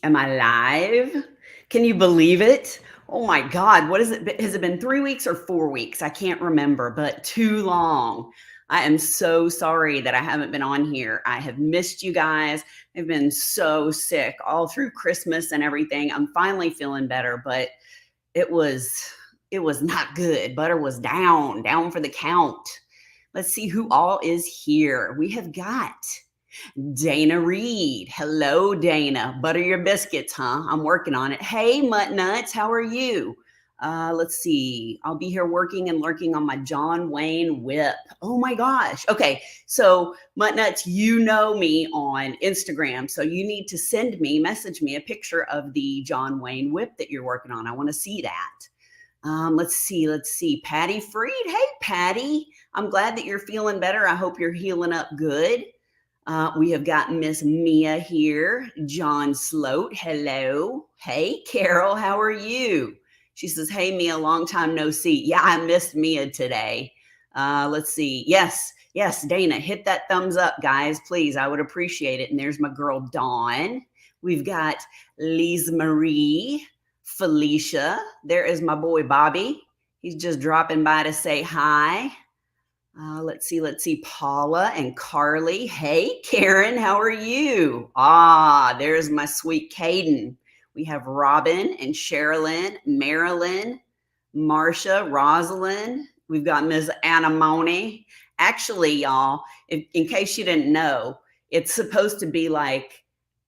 Am I live? Can you believe it? Oh my God, what is it? Has it been 3 weeks or 4 weeks? I can't remember, but too long. I am so sorry that I haven't been on here. I have missed you guys. I've been so sick all through Christmas and everything. I'm finally feeling better, but it was it was not good. Butter was down for the count. Let's see who all is here. We have got Dana Reed. Hello, Dana. Butter your biscuits, huh? I'm working on it. Hey, Mutt Nuts, how are you? Let's see. I'll be here working and lurking on my John Wayne whip. Oh my gosh. Okay. So, Mutt Nuts, you know me on Instagram. So, you need to message me a picture of the John Wayne whip that you're working on. I want to see that. Let's see. Patty Freed. Hey, Patty. I'm glad that you're feeling better. I hope you're healing up good. We have got Miss Mia here. John Sloat. Hello. Hey, Carol. How are you? She says, hey, Mia, long time no see. Yeah, I missed Mia today. Let's see. Yes, Dana, hit that thumbs up, guys, please. I would appreciate it. And there's my girl, Dawn. We've got Lise Marie, Felicia. There is my boy, Bobby. He's just dropping by to say hi. Let's see. Paula and Carly. Hey, Karen, how are you? There's my sweet Caden. We have Robin and Sherilyn, Marilyn, Marcia, Rosalind. We've got Ms. Anamone. Actually, y'all, in case you didn't know, it's supposed to be like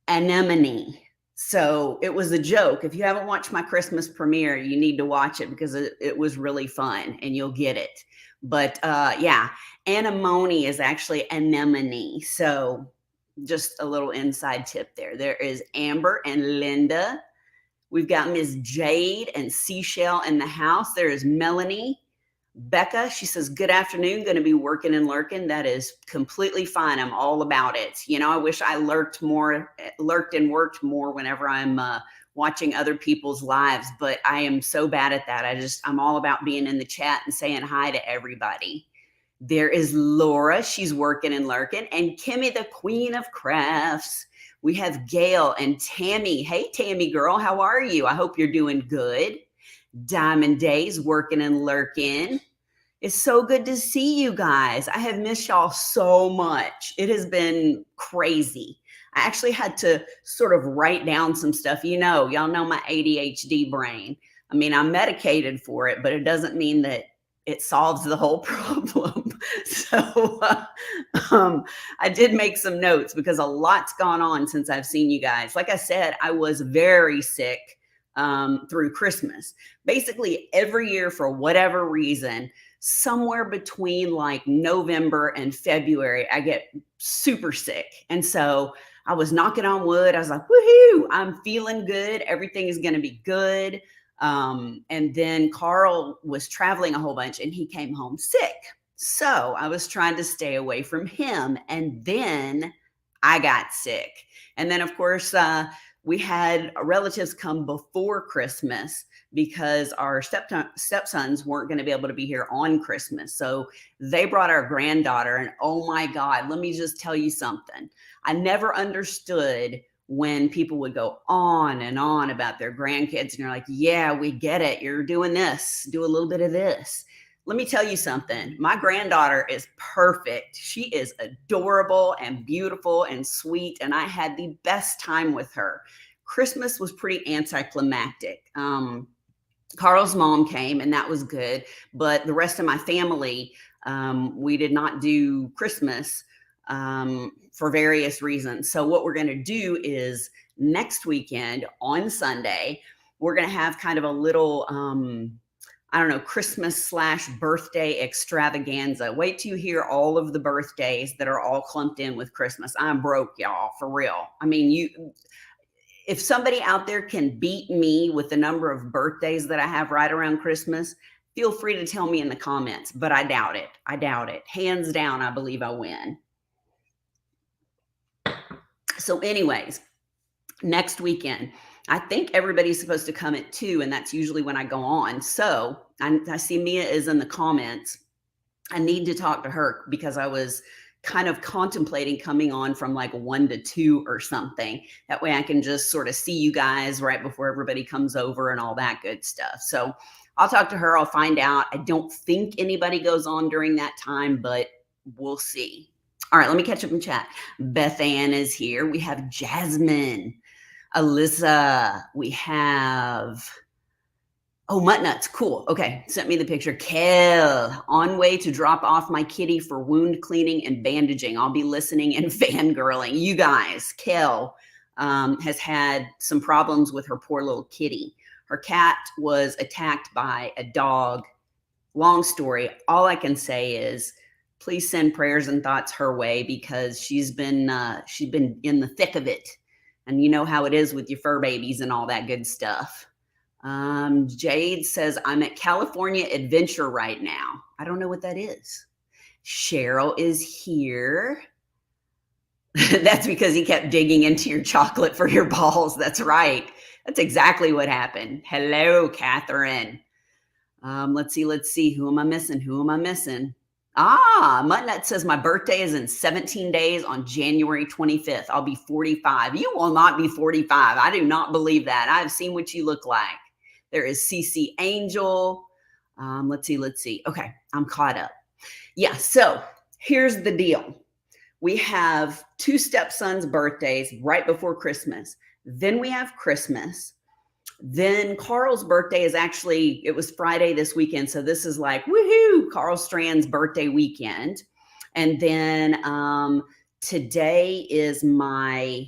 anemone. So it was a joke. If you haven't watched my Christmas premiere, you need to watch it because it was really fun and you'll get it. But yeah, anemone is actually anemone. So just a little inside tip there. There is Amber and Linda. We've got Ms. Jade and Seashell in the house. There is Melanie. Becca, she says, good afternoon, going to be working and lurking. That is completely fine. I'm all about it. You know, I wish I lurked and worked more whenever I'm watching other people's lives, but I am so bad at that. I'm all about being in the chat and saying hi to everybody. There is Laura. She's working and lurking. And Kimmy, the queen of crafts. We have Gail and Tammy. Hey, Tammy girl, how are you? I hope you're doing good. Diamond Days, working and lurking. It's so good to see you guys. I have missed y'all so much. It has been crazy. I actually had to sort of write down some stuff. Y'all know my ADHD brain. I mean, I'm medicated for it, but it doesn't mean that it solves the whole problem. So I did make some notes because a lot's gone on since I've seen you guys. Like I said, I was very sick through Christmas. Basically every year for whatever reason, somewhere between like November and February, I get super sick. And so I was knocking on wood. I was like, woohoo, I'm feeling good. Everything is going to be good. And then Carl was traveling a whole bunch and he came home sick. So I was trying to stay away from him. And then I got sick. And then, of course, we had relatives come before Christmas because our stepsons weren't going to be able to be here on Christmas. So they brought our granddaughter, and oh my God, let me just tell you something. I never understood when people would go on and on about their grandkids and you're like, yeah, we get it. You're doing this, do a little bit of this. Let me tell you something. My granddaughter is perfect. She is adorable and beautiful and sweet. And I had the best time with her. Christmas was pretty anticlimactic. Carl's mom came and that was good. But the rest of my family, we did not do Christmas for various reasons. So what we're going to do is next weekend on Sunday, we're going to have kind of a little, Christmas/birthday extravaganza. Wait till you hear all of the birthdays that are all clumped in with Christmas. I'm broke, y'all, for real. I mean, if somebody out there can beat me with the number of birthdays that I have right around Christmas, feel free to tell me in the comments, but I doubt it. Hands down, I believe I win. So anyways, next weekend, I think everybody's supposed to come at 2, and that's usually when I go on. So I see Mia is in the comments. I need to talk to her because I was kind of contemplating coming on from like 1 to 2 or something. That way I can just sort of see you guys right before everybody comes over and all that good stuff. So I'll talk to her. I'll find out. I don't think anybody goes on during that time, but we'll see. All right, let me catch up in chat. Beth Ann is here. We have Jasmine, Alyssa. We have, oh, Muttnuts. Cool. Okay, sent me the picture. Kel, on way to drop off my kitty for wound cleaning and bandaging. I'll be listening and fangirling. You guys, Kel has had some problems with her poor little kitty. Her cat was attacked by a dog. Long story. All I can say is please send prayers and thoughts her way because she's been in the thick of it. And you know how it is with your fur babies and all that good stuff. Jade says, I'm at California Adventure right now. I don't know what that is. Cheryl is here. That's because he kept digging into your chocolate for your balls. That's right. That's exactly what happened. Hello, Catherine. Let's see. Who am I missing? Muttnut says my birthday is in 17 days on January 25th. I'll be 45. You will not be 45. I do not believe that. I've seen what you look like. There is CC Angel. Let's see. Okay, I'm caught up. Yeah, so here's the deal. We have 2 stepsons' birthdays right before Christmas. Then we have Christmas. Then Carl's birthday is actually, it was Friday this weekend. So this is like, woohoo, Carl Strand's birthday weekend. And then today is my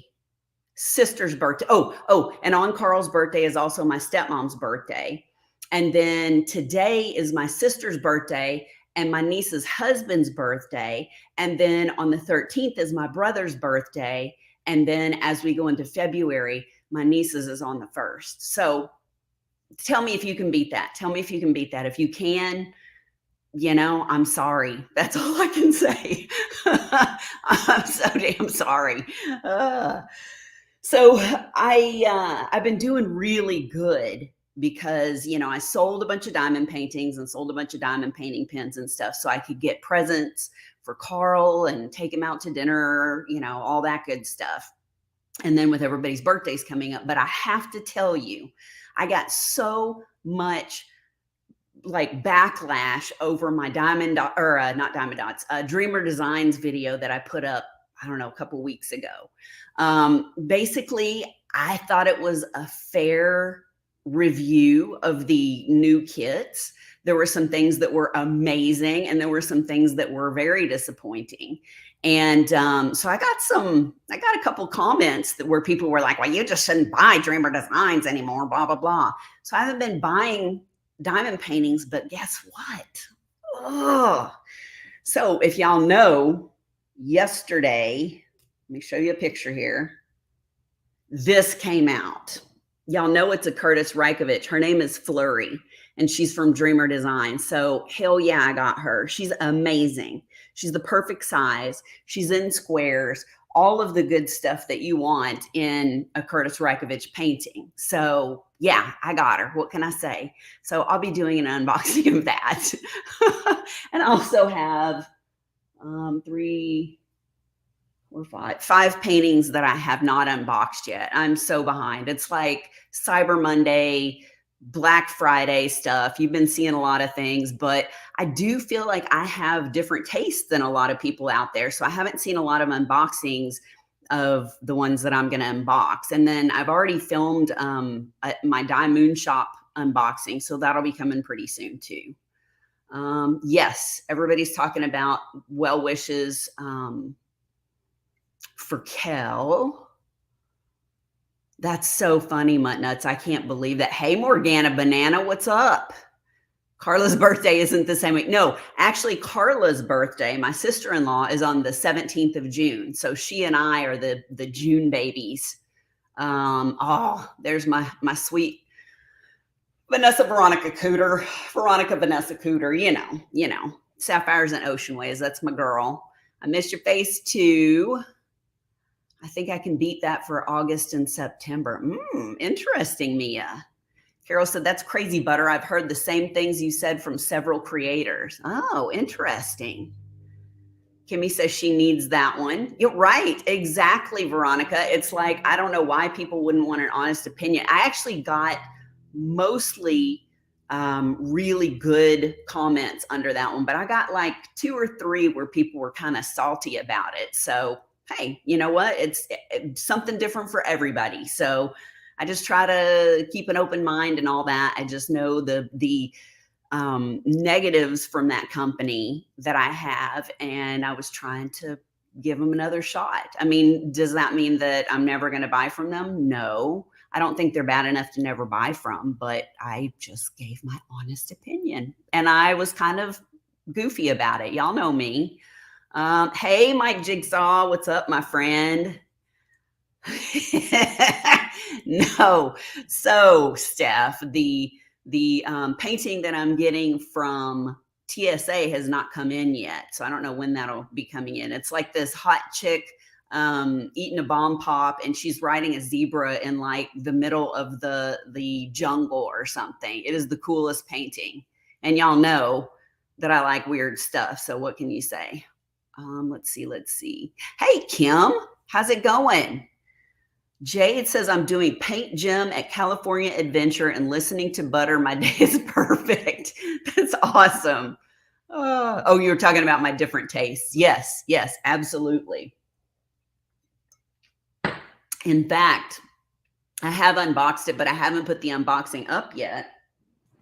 sister's birthday. Oh, and on Carl's birthday is also my stepmom's birthday. And then today is my sister's birthday and my niece's husband's birthday. And then on the 13th is my brother's birthday. And then as we go into February, my niece's is on the 1st. So tell me if you can beat that. If you can, I'm sorry. That's all I can say. I'm so damn sorry. So I've been doing really good because, I sold a bunch of diamond paintings and sold a bunch of diamond painting pens and stuff so I could get presents for Carl and take him out to dinner, all that good stuff. And then with everybody's birthdays coming up. But I have to tell you, I got so much like backlash over my Dreamer Designs video that I put up, I don't know, a couple weeks ago. Basically, I thought it was a fair review of the new kits. There were some things that were amazing and there were some things that were very disappointing. And so I got a couple comments where people were like, well, you just shouldn't buy Dreamer Designs anymore, blah, blah, blah. So I haven't been buying diamond paintings, but guess what? Oh. So if y'all know, yesterday, let me show you a picture here. This came out. Y'all know it's a Curtis Reikovich. Her name is Flurry, and she's from Dreamer Design. So hell yeah, I got her. She's amazing. She's the perfect size. She's in squares, all of the good stuff that you want in a Curtis Reikovich painting. So yeah, I got her. What can I say? So I'll be doing an unboxing of that. And I also have 5 paintings that I have not unboxed yet. I'm so behind. It's like Cyber Monday, Black Friday stuff. You've been seeing a lot of things, but I do feel like I have different tastes than a lot of people out there. So I haven't seen a lot of unboxings of the ones that I'm going to unbox. And then I've already filmed my Die Moon Shop unboxing. So that'll be coming pretty soon too. Yes, everybody's talking about well wishes for Kel. That's so funny, Muttnuts. I can't believe that. Hey, Morgana Banana, what's up? Carla's birthday isn't the same week. No, actually, Carla's birthday, my sister-in-law, is on the 17th of June. So she and I are the June babies. There's my sweet Vanessa Veronica Cooter, you know, Sapphires and Ocean Waves. That's my girl. I miss your face too. I think I can beat that for August and September. Interesting, Mia. Carol said, that's crazy, Butter. I've heard the same things you said from several creators. Oh, interesting. Kimmy says she needs that one. You're right. Exactly, Veronica. It's like, I don't know why people wouldn't want an honest opinion. I actually got mostly really good comments under that one, but I got like 2 or 3 where people were kind of salty about it. So, hey, you know what? It's something different for everybody. So I just try to keep an open mind and all that. I just know the negatives from that company that I have, and I was trying to give them another shot. I mean, does that mean that I'm never going to buy from them? No, I don't think they're bad enough to never buy from, but I just gave my honest opinion, and I was kind of goofy about it. Y'all know me. Hey, Mike Jigsaw, what's up, my friend? No. So, Steph, the painting that I'm getting from TSA has not come in yet. So I don't know when that'll be coming in. It's like this hot chick eating a bomb pop, and she's riding a zebra in like the middle of the jungle or something. It is the coolest painting. And y'all know that I like weird stuff. So what can you say? Let's see. Hey, Kim, how's it going? Jade says, I'm doing paint gym at California Adventure and listening to Butter. My day is perfect. That's awesome. Oh, you were talking about my different tastes. Yes, absolutely. In fact, I have unboxed it, but I haven't put the unboxing up yet.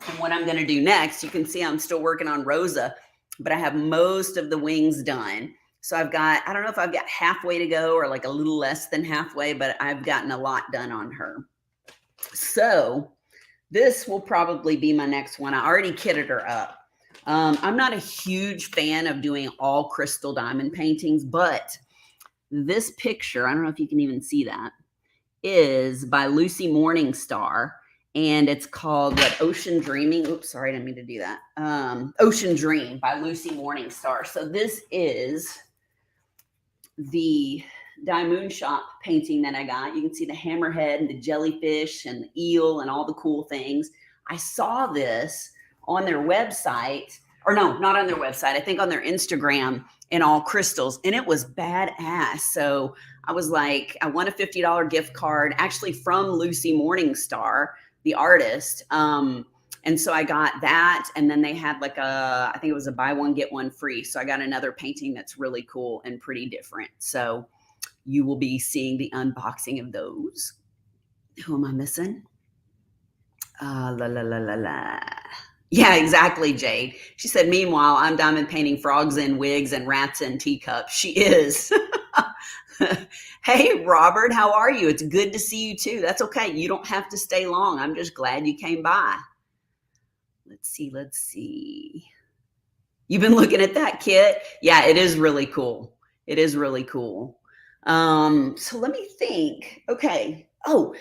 And what I'm going to do next, you can see I'm still working on Rosa, but I have most of the wings done. So I've got, I don't know if I've got halfway to go or like a little less than halfway, but I've gotten a lot done on her. So this will probably be my next one. I already kitted her up. I'm not a huge fan of doing all crystal diamond paintings, but this picture, I don't know if you can even see that, is by Lucy Morningstar. And it's called Ocean Dreaming. Oops, sorry, I didn't mean to do that. Ocean Dream by Lucy Morningstar. So this is the Diamond Shop painting that I got. You can see the hammerhead and the jellyfish and the eel and all the cool things. I saw this on their website, or no, not on their website. I think on their Instagram in all crystals, and it was badass. So I was like, I won a $50 gift card actually from Lucy Morningstar, the artist. And so I got that, and then they had like I think it was a buy one, get one free. So I got another painting that's really cool and pretty different. So you will be seeing the unboxing of those. Who am I missing? Yeah, exactly, Jade. She said, meanwhile, I'm diamond painting frogs in wigs and rats in teacups. She is. Hey, Robert, how are you? It's good to see you too. That's okay. You don't have to stay long. I'm just glad you came by. Let's see. You've been looking at that kit? Yeah, it is really cool. It is really cool. So let me think. Okay. Oh,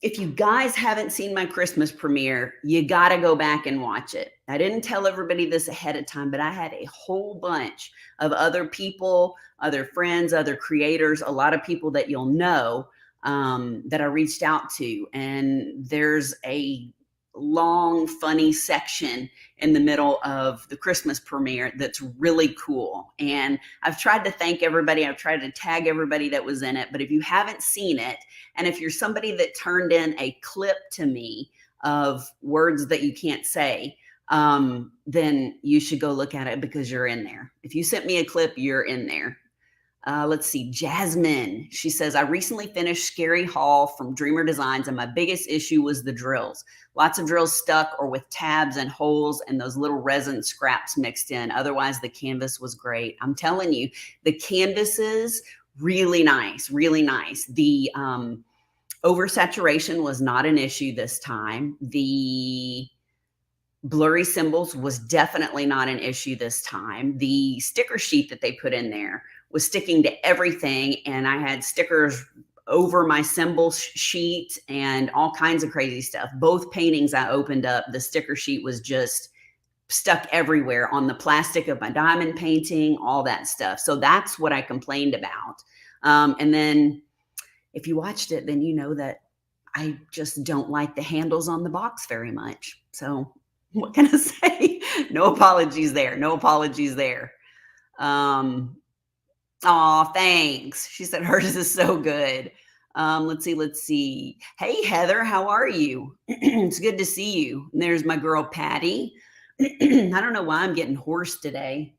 if you guys haven't seen my Christmas premiere, you got to go back and watch it. I didn't tell everybody this ahead of time, but I had a whole bunch of other people, other friends, other creators, a lot of people that you'll know that I reached out to. And there's a long, funny section in the middle of the Christmas premiere that's really cool. And I've tried to thank everybody. I've tried to tag everybody that was in it. But if you haven't seen it, and if you're somebody that turned in a clip to me of words that you can't say, then you should go look at it because you're in there. If you sent me a clip, you're in there. Let's see, Jasmine. She says, I recently finished Scary Hall from Dreamer Designs, and my biggest issue was the drills. Lots of drills stuck or with tabs and holes and those little resin scraps mixed in. Otherwise, the canvas was great. I'm telling you, the canvases, really nice, really nice. The oversaturation was not an issue this time. The blurry symbols was definitely not an issue this time. The sticker sheet that they put in there was sticking to everything, and I had stickers over my symbol sheet and all kinds of crazy stuff. Both paintings I opened up, the sticker sheet was just stuck everywhere on the plastic of my diamond painting, all that stuff. So that's what I complained about. And then if you watched it, then you know that I just don't like the handles on the box very much. So what can I say? No apologies there. No apologies there. Aw, thanks. She said hers is so good. Let's see. Hey, Heather, how are you? It's good to see you. And there's my girl, Patty. I don't know why I'm getting hoarse today.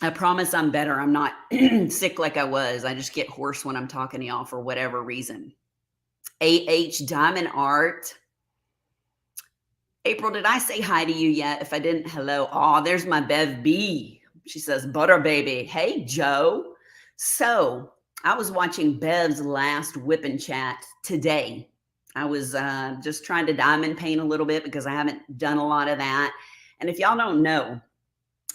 I promise I'm better. I'm not sick like I was. I just get hoarse when I'm talking to y'all for whatever reason. AH Diamond Art. April, did I say hi to you yet? If I didn't, hello. Oh, there's my Bev B. She says, butter baby. Hey, Joe. So I was watching Bev's last whip and chat today. I was just trying to diamond paint a little bit because I haven't done a lot of that. And if y'all don't know,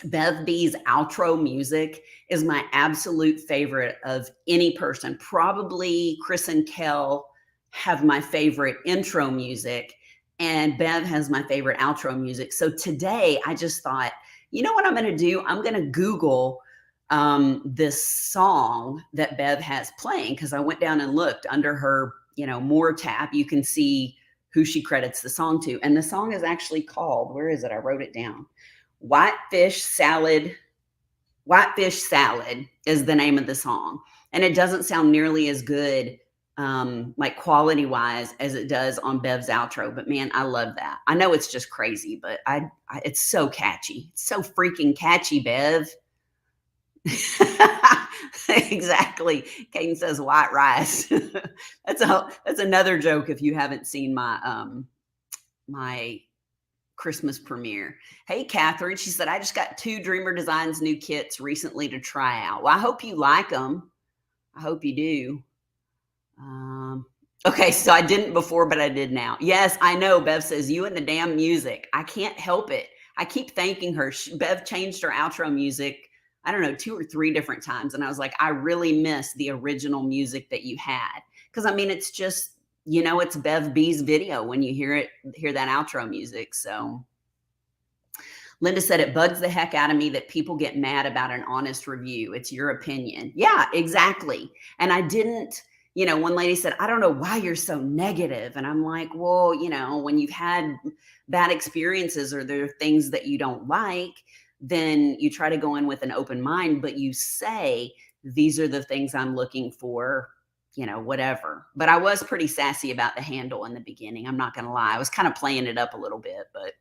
Bev B's outro music is my absolute favorite of any person. Probably Chris and Kel have my favorite intro music, and Bev has my favorite outro music. So today I just thought, you know what I'm going to do? I'm going to Google this song that Bev has playing, because I went down and looked under her, more tab. You can see who she credits the song to. And the song is actually called, where is it? I wrote it down. Whitefish Salad is the name of the song. And it doesn't sound nearly as good, like quality wise, as it does on Bev's outro. But man, I love that. I know it's just crazy, but it's so catchy. It's so freaking catchy, Bev. Exactly. Caden says white rice. That's another joke if you haven't seen my Christmas premiere. Hey, Catherine. She said, I just got 2 Dreamer Designs new kits recently to try out. Well, I hope you like them. I hope you do. Okay, so I didn't before, but I did now. Yes, I know. Bev says, you and the damn music. I can't help it. I keep thanking her. Bev changed her outro music, I don't know, 2 or 3 different times. And I was like, I really miss the original music that you had. Because, I mean, it's just, it's Bev B's video when you hear that outro music. So Linda said, it bugs the heck out of me that people get mad about an honest review. It's your opinion. Yeah, exactly. And I didn't, one lady said, I don't know why you're so negative. And I'm like, well, when you've had bad experiences or there are things that you don't like, then you try to go in with an open mind, but you say, these are the things I'm looking for, whatever. But I was pretty sassy about the handle in the beginning. I'm not going to lie. I was kind of playing it up a little bit, but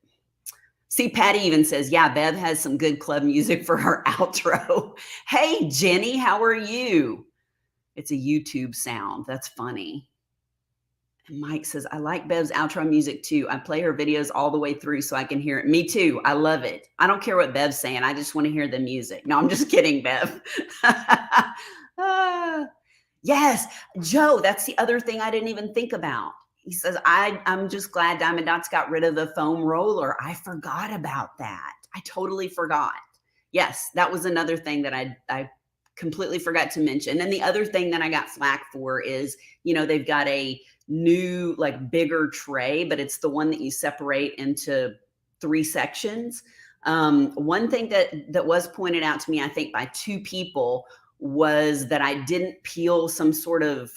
see, Patty even says, yeah, Bev has some good club music for her outro. Hey, Jenny, how are you? It's a YouTube sound. That's funny. And Mike says, I like Bev's outro music too. I play her videos all the way through so I can hear it. Me too. I love it. I don't care what Bev's saying. I just want to hear the music. No, I'm just kidding, Bev. Yes, Joe, that's the other thing I didn't even think about. He says, I'm just glad Diamond Dots got rid of the foam roller. I forgot about that. I totally forgot. Yes, that was another thing that I completely forgot to mention. And the other thing that I got flack for is, they've got a new, like, bigger tray, but it's the one that you separate into 3 sections. One thing that was pointed out to me, I think by 2 people, was that I didn't peel some sort of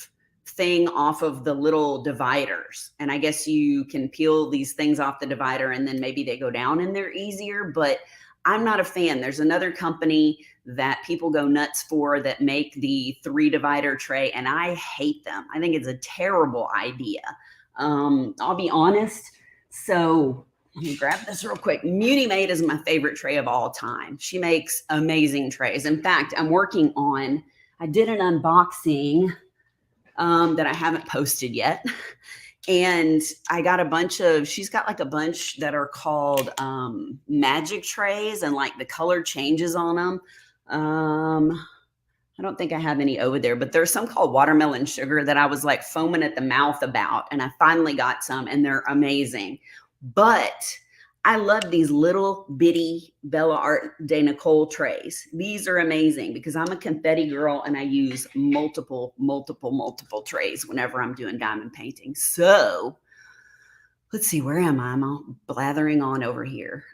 thing off of the little dividers. And I guess you can peel these things off the divider and then maybe they go down and they're easier, but I'm not a fan. There's another company that people go nuts for that make the 3 divider tray, and I hate them. I think it's a terrible idea. I'll be honest. So let me grab this real quick. MUNIMADE is my favorite tray of all time. She makes amazing trays. In fact, I did an unboxing that I haven't posted yet. And I got she's got like a bunch that are called magic trays, and like the color changes on them. I don't think I have any over there, but there's some called watermelon sugar that I was like foaming at the mouth about. And I finally got some and they're amazing. But I love these little bitty Bella Art de Nicole trays. These are amazing because I'm a confetti girl and I use multiple trays whenever I'm doing diamond painting. So let's see, where am I? I'm all blathering on over here.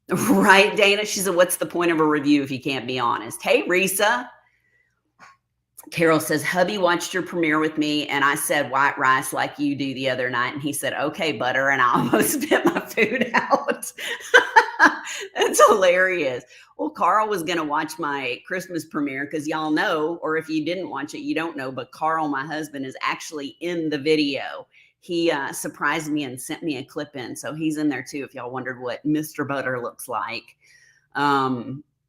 Right, Dana? She said, what's the point of a review if you can't be honest? Hey, Risa. Carol says, hubby watched your premiere with me and I said white rice like you do the other night. And he said, okay, butter. And I almost spit my food out. That's hilarious. Well, Carl was going to watch my Christmas premiere because y'all know, or if you didn't watch it, you don't know, but Carl, my husband, is actually in the video. He surprised me and sent me a clip in. So he's in there too, if y'all wondered what Mr. Butter looks like.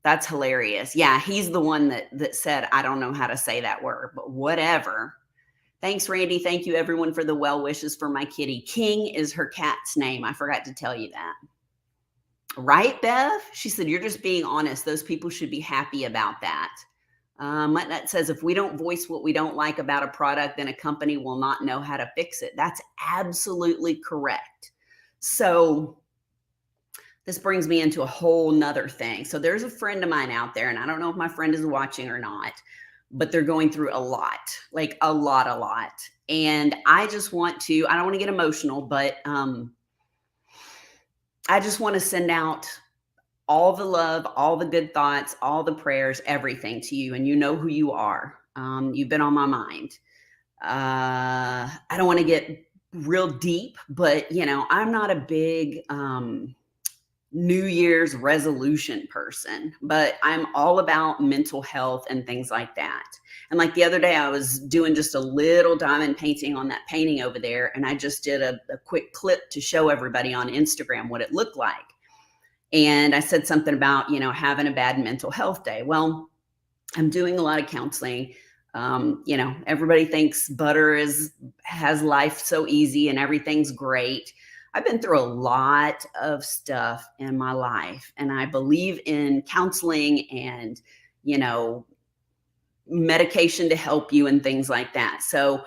That's hilarious. Yeah, he's the one that said, I don't know how to say that word, but whatever. Thanks, Randy. Thank you, everyone, for the well wishes for my kitty. King is her cat's name. I forgot to tell you that. Right, Bev? She said, you're just being honest. Those people should be happy about that. That says, if we don't voice what we don't like about a product, then a company will not know how to fix it. That's absolutely correct. So this brings me into a whole nother thing. So there's a friend of mine out there, and I don't know if my friend is watching or not, but they're going through a lot, like a lot. And I just want to, I don't want to get emotional, but I just want to send out all the love, all the good thoughts, all the prayers, everything to you. And you know who you are. You've been on my mind. I don't want to get real deep, but you know, I'm not a big New Year's resolution person, but I'm all about mental health and things like that. And like the other day, I was doing just a little diamond painting on that painting over there. And I just did a quick clip to show everybody on Instagram what it looked like. And I said something about, you know, having a bad mental health day. Well, I'm doing a lot of counseling. You know, everybody thinks Butter has life so easy and everything's great. I've been through a lot of stuff in my life, and I believe in counseling and, you know, medication to help you and things like that. So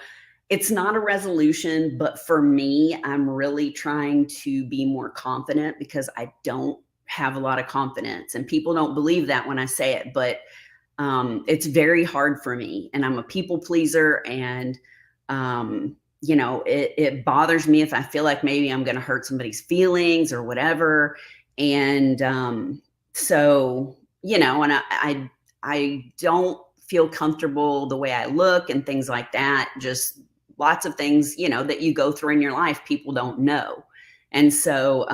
it's not a resolution, but for me, I'm really trying to be more confident because I don't have a lot of confidence, and people don't believe that when I say it, but it's very hard for me, and I'm a people pleaser, and you know, it bothers me if I feel like maybe I'm going to hurt somebody's feelings or whatever. And so, you know, and I don't feel comfortable the way I look and things like that. Just lots of things, you know, that you go through in your life, people don't know. And so,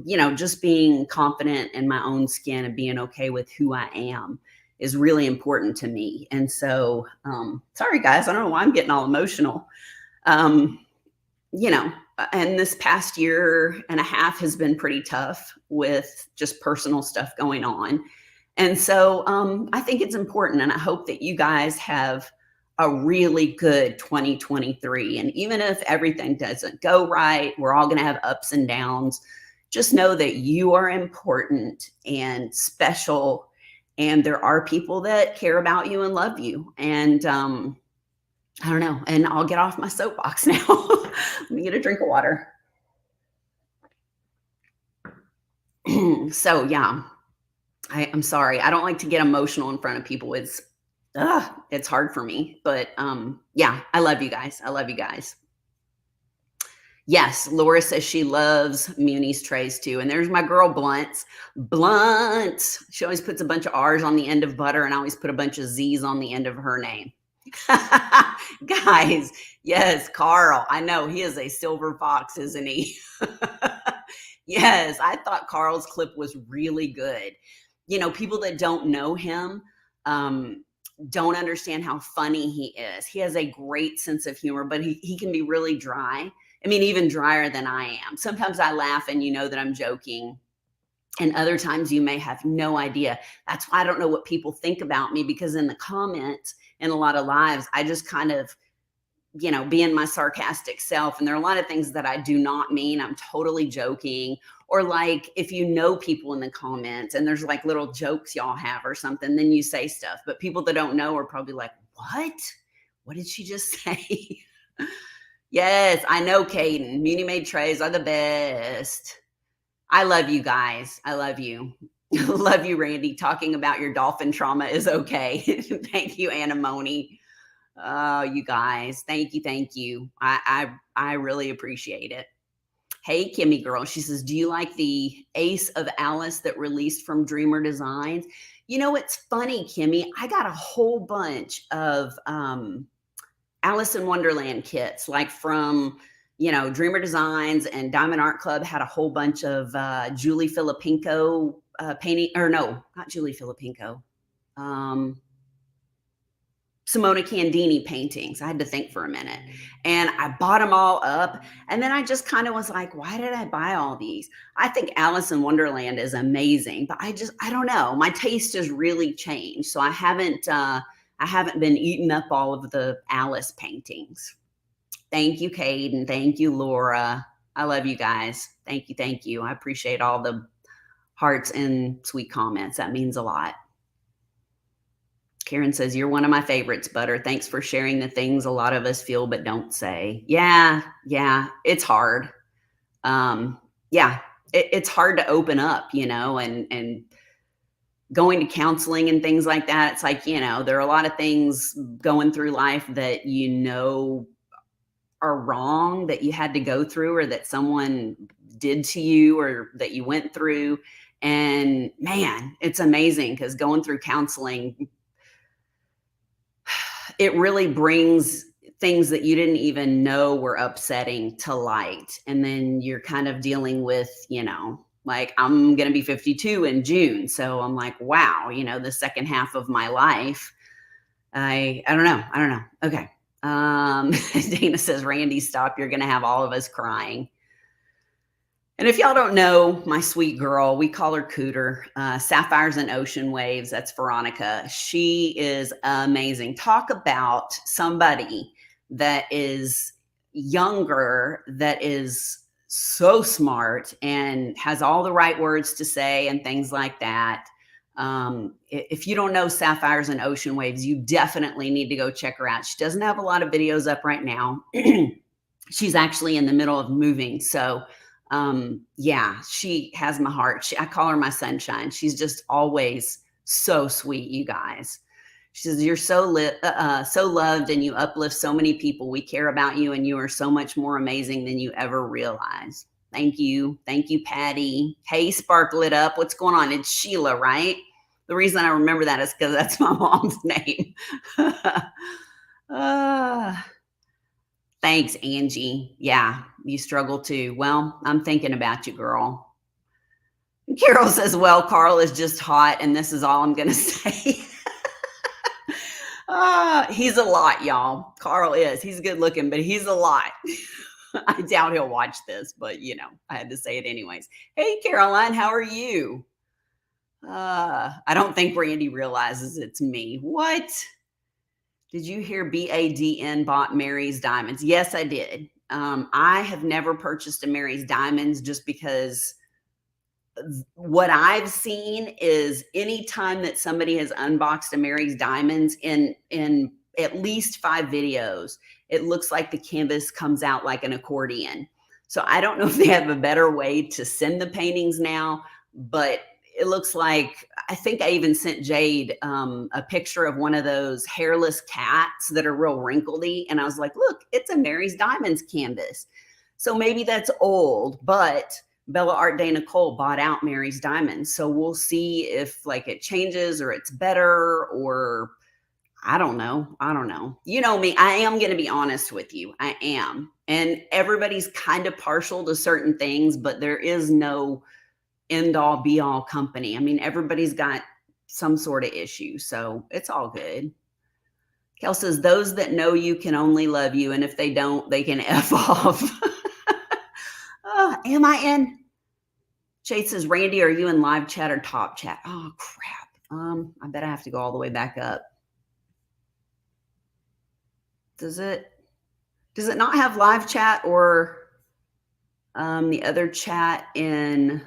you know, just being confident in my own skin and being okay with who I am is really important to me. And so, sorry guys, I don't know why I'm getting all emotional. You know, and this past year and a half has been pretty tough with just personal stuff going on. And so I think it's important, and I hope that you guys have a really good 2023. And even if everything doesn't go right, we're all going to have ups and downs. Just know that you are important and special, and there are people that care about you and love you. And I don't know. And I'll get off my soapbox now. Let me get a drink of water. So yeah, I'm sorry. I don't like to get emotional in front of people. It's hard for me. But yeah, I love you guys. I love you guys. Yes, Laura says she loves Muni's trays too. And there's my girl Blunts. Blunts. She always puts a bunch of R's on the end of Butter, and I always put a bunch of Z's on the end of her name. Guys, yes, Carl. I know he is a silver fox, isn't he? Yes, I thought Carl's clip was really good. You know, people that don't know him don't understand how funny he is. He has a great sense of humor, but he can be really dry. I mean, even drier than I am. Sometimes I laugh and you know that I'm joking. And other times you may have no idea. That's why I don't know what people think about me, because in the comments in a lot of lives, I just kind of, you know, being my sarcastic self. And there are a lot of things that I do not mean. I'm totally joking. Or like if you know people in the comments and there's like little jokes y'all have or something, then you say stuff. But people that don't know are probably like, what? What did she just say? Yes, I know, Caden. MUNIMADE trays are the best. I love you guys. I love you. Love you, Randy. Talking about your dolphin trauma is okay. Thank you, Anamone. Oh, you guys. Thank you. Thank you. I really appreciate it. Hey, Kimmy girl. She says, do you like the Ace of Alice that released from Dreamer Designs? You know, it's funny, Kimmy. I got a whole bunch of Alice in Wonderland kits, like from Dreamer Designs and Diamond Art Club had a whole bunch of Julie Filipinko painting, or no, not Julie Filipinko. Simona Candini paintings. I had to think for a minute, and I bought them all up. And then I just kind of was like, why did I buy all these? I think Alice in Wonderland is amazing, but I don't know. My taste has really changed. So I haven't been eating up all of the Alice paintings. Thank you, Kate, and thank you, Laura. I love you guys. Thank you. Thank you. I appreciate all the hearts and sweet comments. That means a lot. Karen says, you're one of my favorites, Butter. Thanks for sharing the things a lot of us feel but don't say. Yeah, it's hard. It's hard to open up, and going to counseling and things like that. It's like, there are a lot of things going through life that are wrong, that you had to go through, or that someone did to you, or that you went through. And man, it's amazing, because going through counseling, it really brings things that you didn't even know were upsetting to light. And then you're kind of dealing with, like, I'm going to be 52 in June. So I'm like, wow, the second half of my life, I don't know. Okay. Dana says, Randee, stop. You're going to have all of us crying. And if y'all don't know my sweet girl, we call her Cooter, Sapphires and Ocean Waves. That's Veronica. She is amazing. Talk about somebody that is younger, that is so smart and has all the right words to say and things like that. If you don't know Sapphires and Ocean Waves, you definitely need to go check her out. She doesn't have a lot of videos up right now. She's actually in the middle of moving. So she has my heart. I call her my sunshine. She's just always so sweet, you guys. She says, you're so loved, and you uplift so many people. We care about you, and you are so much more amazing than you ever realize. Thank you. Thank you, Patty. Hey, Spark Lit Up. What's going on? It's Sheila, right? The reason I remember that is because that's my mom's name. Thanks, Angie. Yeah, you struggle too. Well, I'm thinking about you, girl. Carol says, well, Carl is just hot, and this is all I'm going to say. He's a lot, y'all. Carl is. He's good looking, but he's a lot. I doubt he'll watch this, but, I had to say it anyways. Hey, Caroline, how are you? I don't think Randee realizes it's me. What? Did you hear BADN bought Mary's Diamonds? Yes, I did. I have never purchased a Mary's Diamonds, just because what I've seen is anytime that somebody has unboxed a Mary's Diamonds in at least 5 videos, it looks like the canvas comes out like an accordion. So I don't know if they have a better way to send the paintings now, but it looks like, I think I even sent Jade a picture of one of those hairless cats that are real wrinkledy. And I was like, look, it's a Mary's Diamonds canvas. So maybe that's old, but Bella Art Day Nicole bought out Mary's Diamonds. So we'll see if it changes, or it's better, or I don't know. You know me, I am going to be honest with you. I am. And everybody's kind of partial to certain things, but there is no end all be all company. I mean, everybody's got some sort of issue, so it's all good. Kel says, those that know you can only love you, and if they don't, they can F off. Am I in? Chase says, Randee, are you in live chat or top chat? Oh, crap. I bet I have to go all the way back up. Does it not have live chat, or the other chat in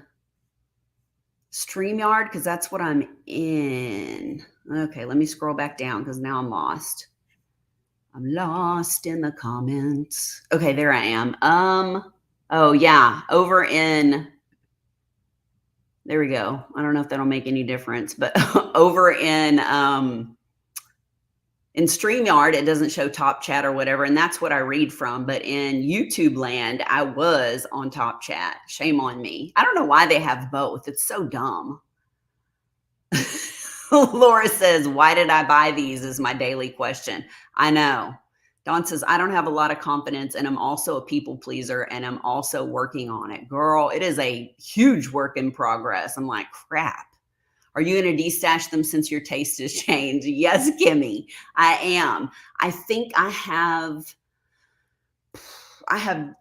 StreamYard? Because that's what I'm in. Okay, let me scroll back down, because now I'm lost. I'm lost in the comments. Okay, there I am. Oh yeah, over in, there we go. I don't know if that'll make any difference, but over in StreamYard, it doesn't show top chat or whatever, and that's what I read from. But in YouTube land, I was on top chat. Shame on me. I don't know why they have both. It's so dumb. Laura says, why did I buy these, is my daily question. I know. Dawn says, I don't have a lot of confidence and I'm also a people pleaser and I'm also working on it. Girl, it is a huge work in progress. I'm like, crap. Are you going to destash them since your taste has changed? Yes, Kimmy, I am. I think I have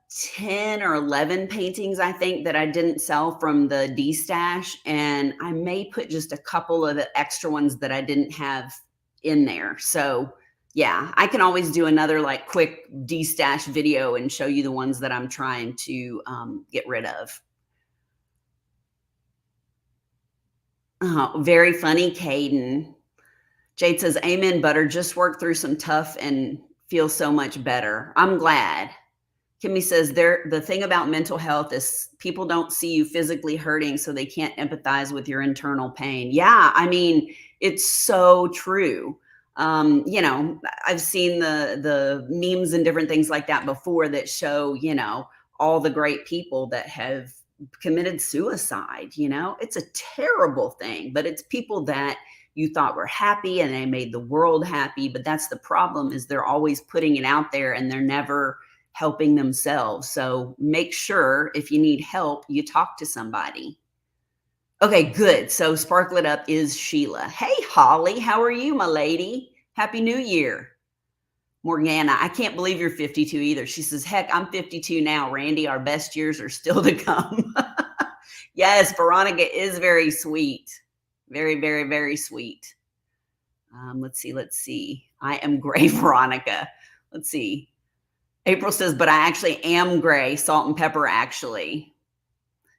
10 or 11 paintings, I think, that I didn't sell from the destash. And I may put just a couple of the extra ones that I didn't have in there. So yeah, I can always do another like quick destash video and show you the ones that I'm trying to get rid of. Very funny, Caden. Jade says, amen, butter. Just work through some tough and feel so much better. I'm glad. Kimmy says, the thing about mental health is people don't see you physically hurting, so they can't empathize with your internal pain. Yeah, I mean, it's so true. You know, I've seen the memes and different things like that before that show, you know, all the great people that have committed suicide. You know, it's a terrible thing, but it's people that you thought were happy and they made the world happy. But that's the problem, is they're always putting it out there and they're never helping themselves. So make sure if you need help, you talk to somebody. Okay, good. So Sparkle It Up is Sheila. Hey, Holly, how are you, my lady? Happy New Year. Morgana, I can't believe you're 52 either. She says, heck, I'm 52 now. Randee, our best years are still to come. Yes, Veronica is very sweet. Very, very, very sweet. Let's see. I am gray, Veronica. Let's see. April says, but I actually am gray, salt and pepper, actually.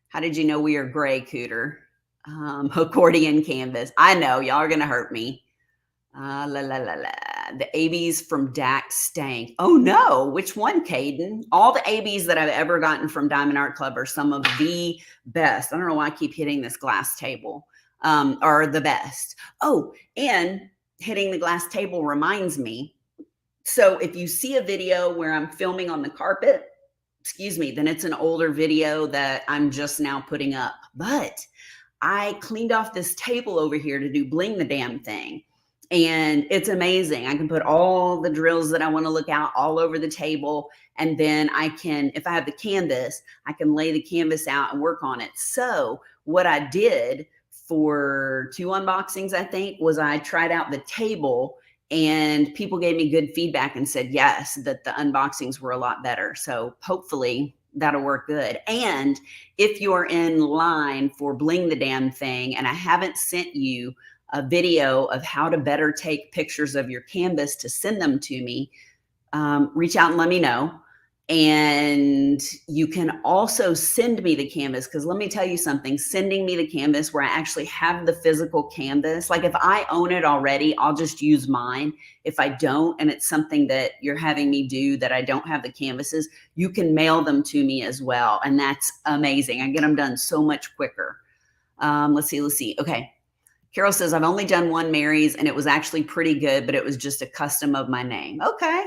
How did you know we are gray, Cooter? Accordion canvas. I know, y'all are going to hurt me. The ABs from Dax stank. Oh, no. Which one, Caden? All the ABs that I've ever gotten from Diamond Art Club are some of the best. I don't know why I keep hitting this glass table. Are the best. Oh, and hitting the glass table reminds me. So if you see a video where I'm filming on the carpet, excuse me, then it's an older video that I'm just now putting up. But I cleaned off this table over here to do Bling the Damn Thing. And it's amazing. I can put all the drills that I want to look out all over the table. And then I can, if I have the canvas, I can lay the canvas out and work on it. So what I did for 2 unboxings, I think, was I tried out the table and people gave me good feedback and said, yes, that the unboxings were a lot better. So hopefully that'll work good. And if you're in line for Bling the Damn Thing and I haven't sent you a video of how to better take pictures of your canvas to send them to me, reach out and let me know. And you can also send me the canvas, because let me tell you something, sending me the canvas where I actually have the physical canvas, like if I own it already, I'll just use mine. If I don't, and it's something that you're having me do that I don't have the canvases, you can mail them to me as well. And that's amazing. I get them done so much quicker. Let's see. Okay. Carol says, I've only done one Mary's and it was actually pretty good, but it was just a custom of my name. Okay.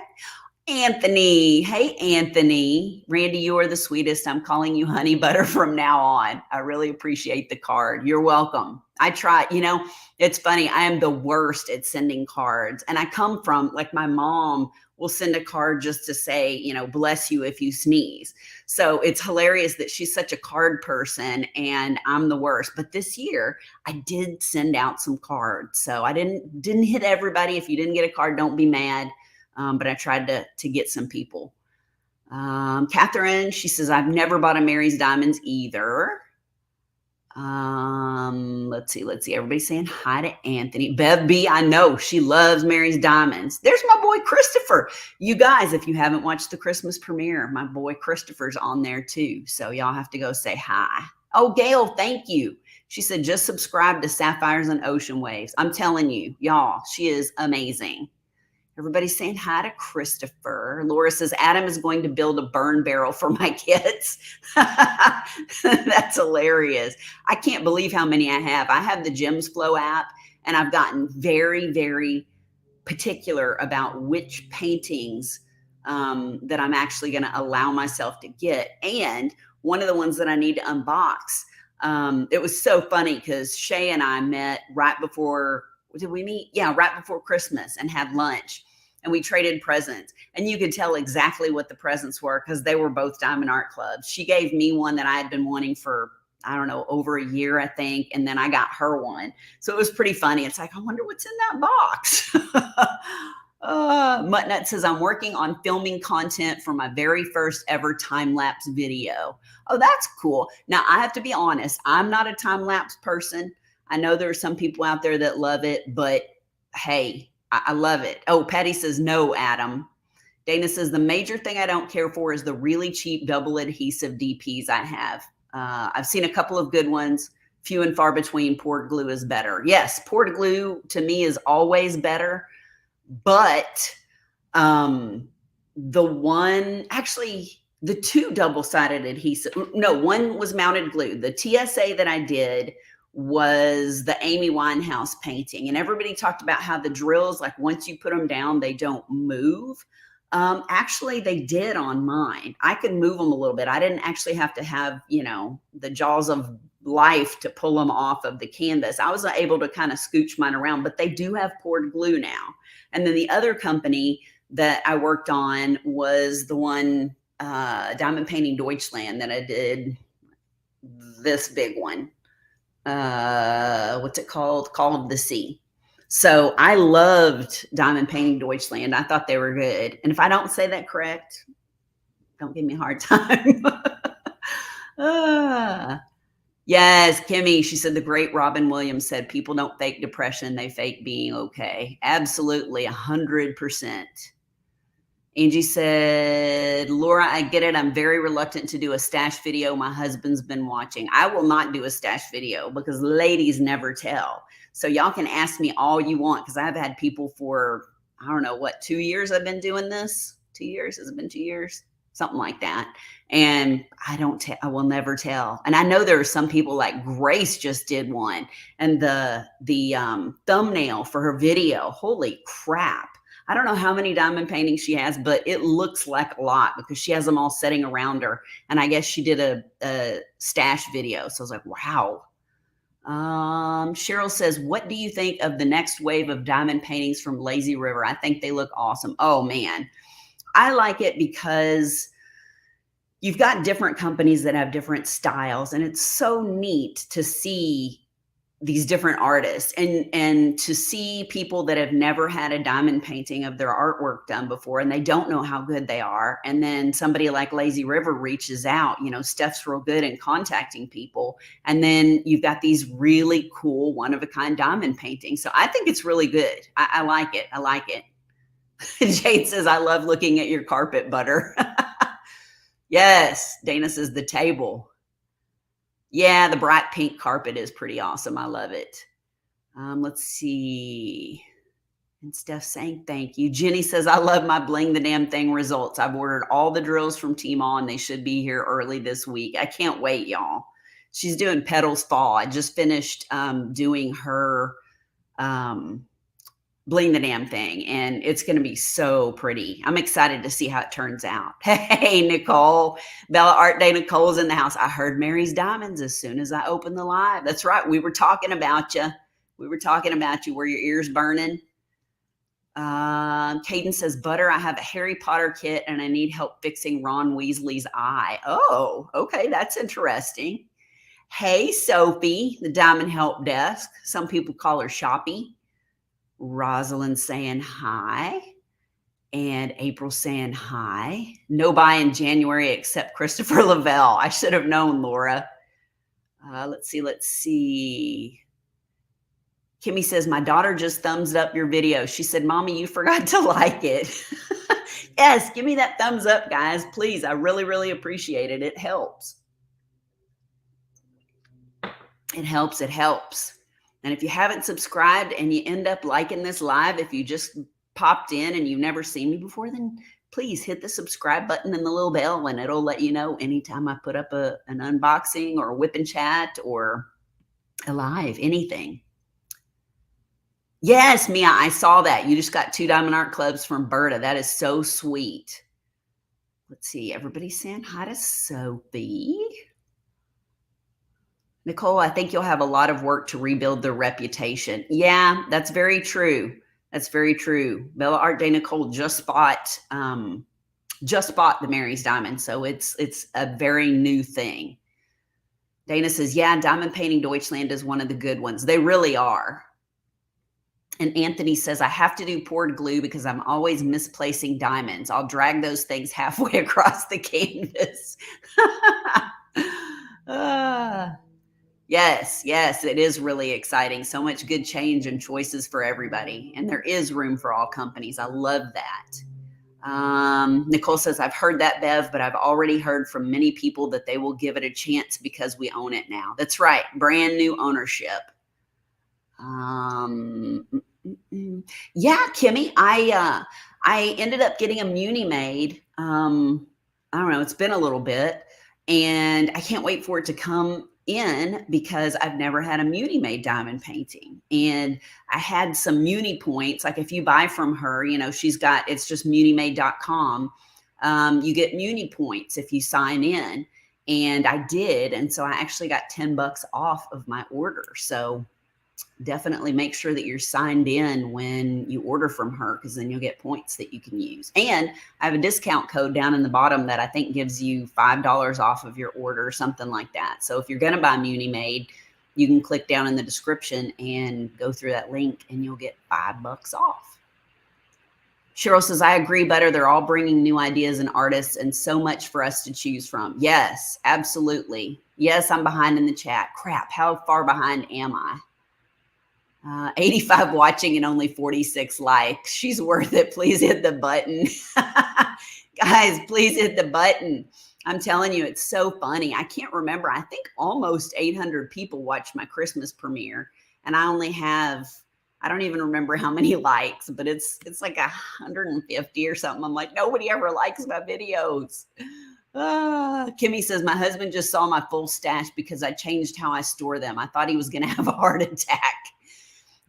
Anthony. Hey, Anthony. Randee, you are the sweetest. I'm calling you honey butter from now on. I really appreciate the card. You're welcome. I try, you know, it's funny. I am the worst at sending cards. And I come from, like, my mom will send a card just to say, you know, bless you if you sneeze. So it's hilarious that she's such a card person and I'm the worst. But this year I did send out some cards. So I didn't hit everybody. If you didn't get a card, don't be mad. But I tried to get some people. Catherine, she says, I've never bought a Mary's Diamonds either. Let's see. Everybody's saying hi to Anthony. Bev B, I know she loves Mary's Diamonds. There's my boy Christopher. You guys, if you haven't watched the Christmas premiere, my boy Christopher's on there too. So y'all have to go say hi. Oh, Gail, thank you. She said, just subscribe to Sapphires and Ocean Waves. I'm telling you, y'all, she is amazing. Everybody's saying hi to Christopher. Laura says, Adam is going to build a burn barrel for my kids. That's hilarious. I can't believe how many I have. I have the Gems Flow app, and I've gotten very, very particular about which paintings that I'm actually going to allow myself to get. And one of the ones that I need to unbox, it was so funny because Shay and I met right before, did we meet? Yeah, right before Christmas and had lunch. and we traded presents. And you could tell exactly what the presents were because they were both Diamond Art Clubs. She gave me one that I had been wanting for, I don't know, over a year, I think. And then I got her one. So it was pretty funny. It's like, I wonder what's in that box. Muttnut says, I'm working on filming content for my very first ever time-lapse video. Oh, that's cool. Now, I have to be honest. I'm not a time-lapse person. I know there are some people out there that love it, but hey, I love it. Oh, Patty says, no, Adam. Dana says, the major thing I don't care for is the really cheap double adhesive DPs I have. I've seen a couple of good ones, few and far between. Poured glue is better. Yes, poured glue to me is always better, but the two double-sided adhesive, no, one was mounted glue. The TSA that I did was the Amy Winehouse painting, and everybody talked about how the drills, like once you put them down, they don't move. Actually, they did on mine. I could move them a little bit. I didn't actually have to have, the jaws of life to pull them off of the canvas. I was able to kind of scooch mine around, but they do have poured glue now. And then the other company that I worked on was the one, Diamond Painting Deutschland, that I did this big one. What's it called? Call of the Sea. So I loved Diamond Painting Deutschland. I thought they were good. And if I don't say that correct, don't give me a hard time. Yes, Kimmy, she said the great Robin Williams said, people don't fake depression, they fake being okay. Absolutely, 100%. Angie said, Laura, I get it. I'm very reluctant to do a stash video. My husband's been watching. I will not do a stash video because ladies never tell. So y'all can ask me all you want because I've had people for, I don't know, 2 years I've been doing this? 2 years? Has it been 2 years? Something like that. And I will never tell. And I know there are some people like Grace just did one, and the thumbnail for her video, holy crap. I don't know how many diamond paintings she has, but it looks like a lot because she has them all sitting around her. And I guess she did a stash video. So I was like, wow. Cheryl says, what do you think of the next wave of diamond paintings from Lazy River? I think they look awesome. Oh man, I like it because you've got different companies that have different styles, and it's so neat to see these different artists and to see people that have never had a diamond painting of their artwork done before, and they don't know how good they are. And then somebody like Lazy River reaches out, Steph's real good in contacting people. And then you've got these really cool one-of-a-kind diamond paintings. So I think it's really good. I like it. I like it. Jade says, I love looking at your carpet butter. Yes. Dana says the table. Yeah, the bright pink carpet is pretty awesome. I love it. Let's see. And Steph saying thank you. Jenny says, I love my Bling the Damn Thing results. I've ordered all the drills from Tmall and they should be here early this week. I can't wait, y'all. She's doing Petals Fall. I just finished doing her Bling the Damn Thing, and it's going to be so pretty. I'm excited to see how it turns out. Hey, Nicole, Bella Art Day Nicole's in the house. I heard Mary's Diamonds as soon as I opened the live. That's right. We were talking about you. Were your ears burning? Caden says, Butter, I have a Harry Potter kit and I need help fixing Ron Weasley's eye. Oh, okay. That's interesting. Hey, Sophie, the Diamond Help Desk. Some people call her Shoppy. Rosalind saying hi, and April saying hi. No buy in January except Christopher Lavelle. I should have known, Laura. Let's see. Kimmy says, my daughter just thumbs up your video. She said, Mommy, you forgot to like it. Yes, give me that thumbs up, guys. Please. I really, really appreciate it. It helps. It helps. It helps. And if you haven't subscribed and you end up liking this live, if you just popped in and you've never seen me before, then please hit the subscribe button and the little bell, and it'll let you know anytime I put up an unboxing or a whip and chat or a live, anything. Yes, Mia, I saw that. You just got 2 Diamond Art Clubs from Berta. That is so sweet. Let's see. Everybody's saying hi to Sophie. Nicole, I think you'll have a lot of work to rebuild their reputation. Yeah, that's very true. That's very true. Bella Art Day Nicole just bought the Mary's Diamond, so it's a very new thing. Dana says, yeah, Diamond Painting Deutschland is one of the good ones. They really are. And Anthony says, I have to do poured glue because I'm always misplacing diamonds. I'll drag those things halfway across the canvas. Yes, yes, it is really exciting. So much good change and choices for everybody. And there is room for all companies. I love that. Nicole says, I've heard that, Bev, but I've already heard from many people that they will give it a chance because we own it now. That's right. Brand new ownership. Yeah, Kimmy, I ended up getting a MUNIMADE. I don't know, it's been a little bit, and I can't wait for it to come in because I've never had a MUNIMADE diamond painting. And I had some Muni points. Like if you buy from her, you know, she's got, it's just munimade.com. You get Muni points if you sign in, and I did. And so I actually got $10 off of my order. So definitely make sure that you're signed in when you order from her, because then you'll get points that you can use. And I have a discount code down in the bottom that I think gives you $5 off of your order or something like that. So if you're going to buy MUNIMADE, you can click down in the description and go through that link and you'll get $5 off. Cheryl says, I agree, Butter. They're all bringing new ideas and artists and so much for us to choose from. Yes, absolutely. Yes, I'm behind in the chat. Crap, how far behind am I? 85 watching and only 46 likes. She's worth it. Please hit the button. Guys, please hit the button. I'm telling you, it's so funny. I can't remember. I think almost 800 people watched my Christmas premiere, and I only have, I don't even remember how many likes, but it's like 150 or something. I'm like, nobody ever likes my videos. Kimmy says, my husband just saw my full stash because I changed how I store them. I thought he was going to have a heart attack.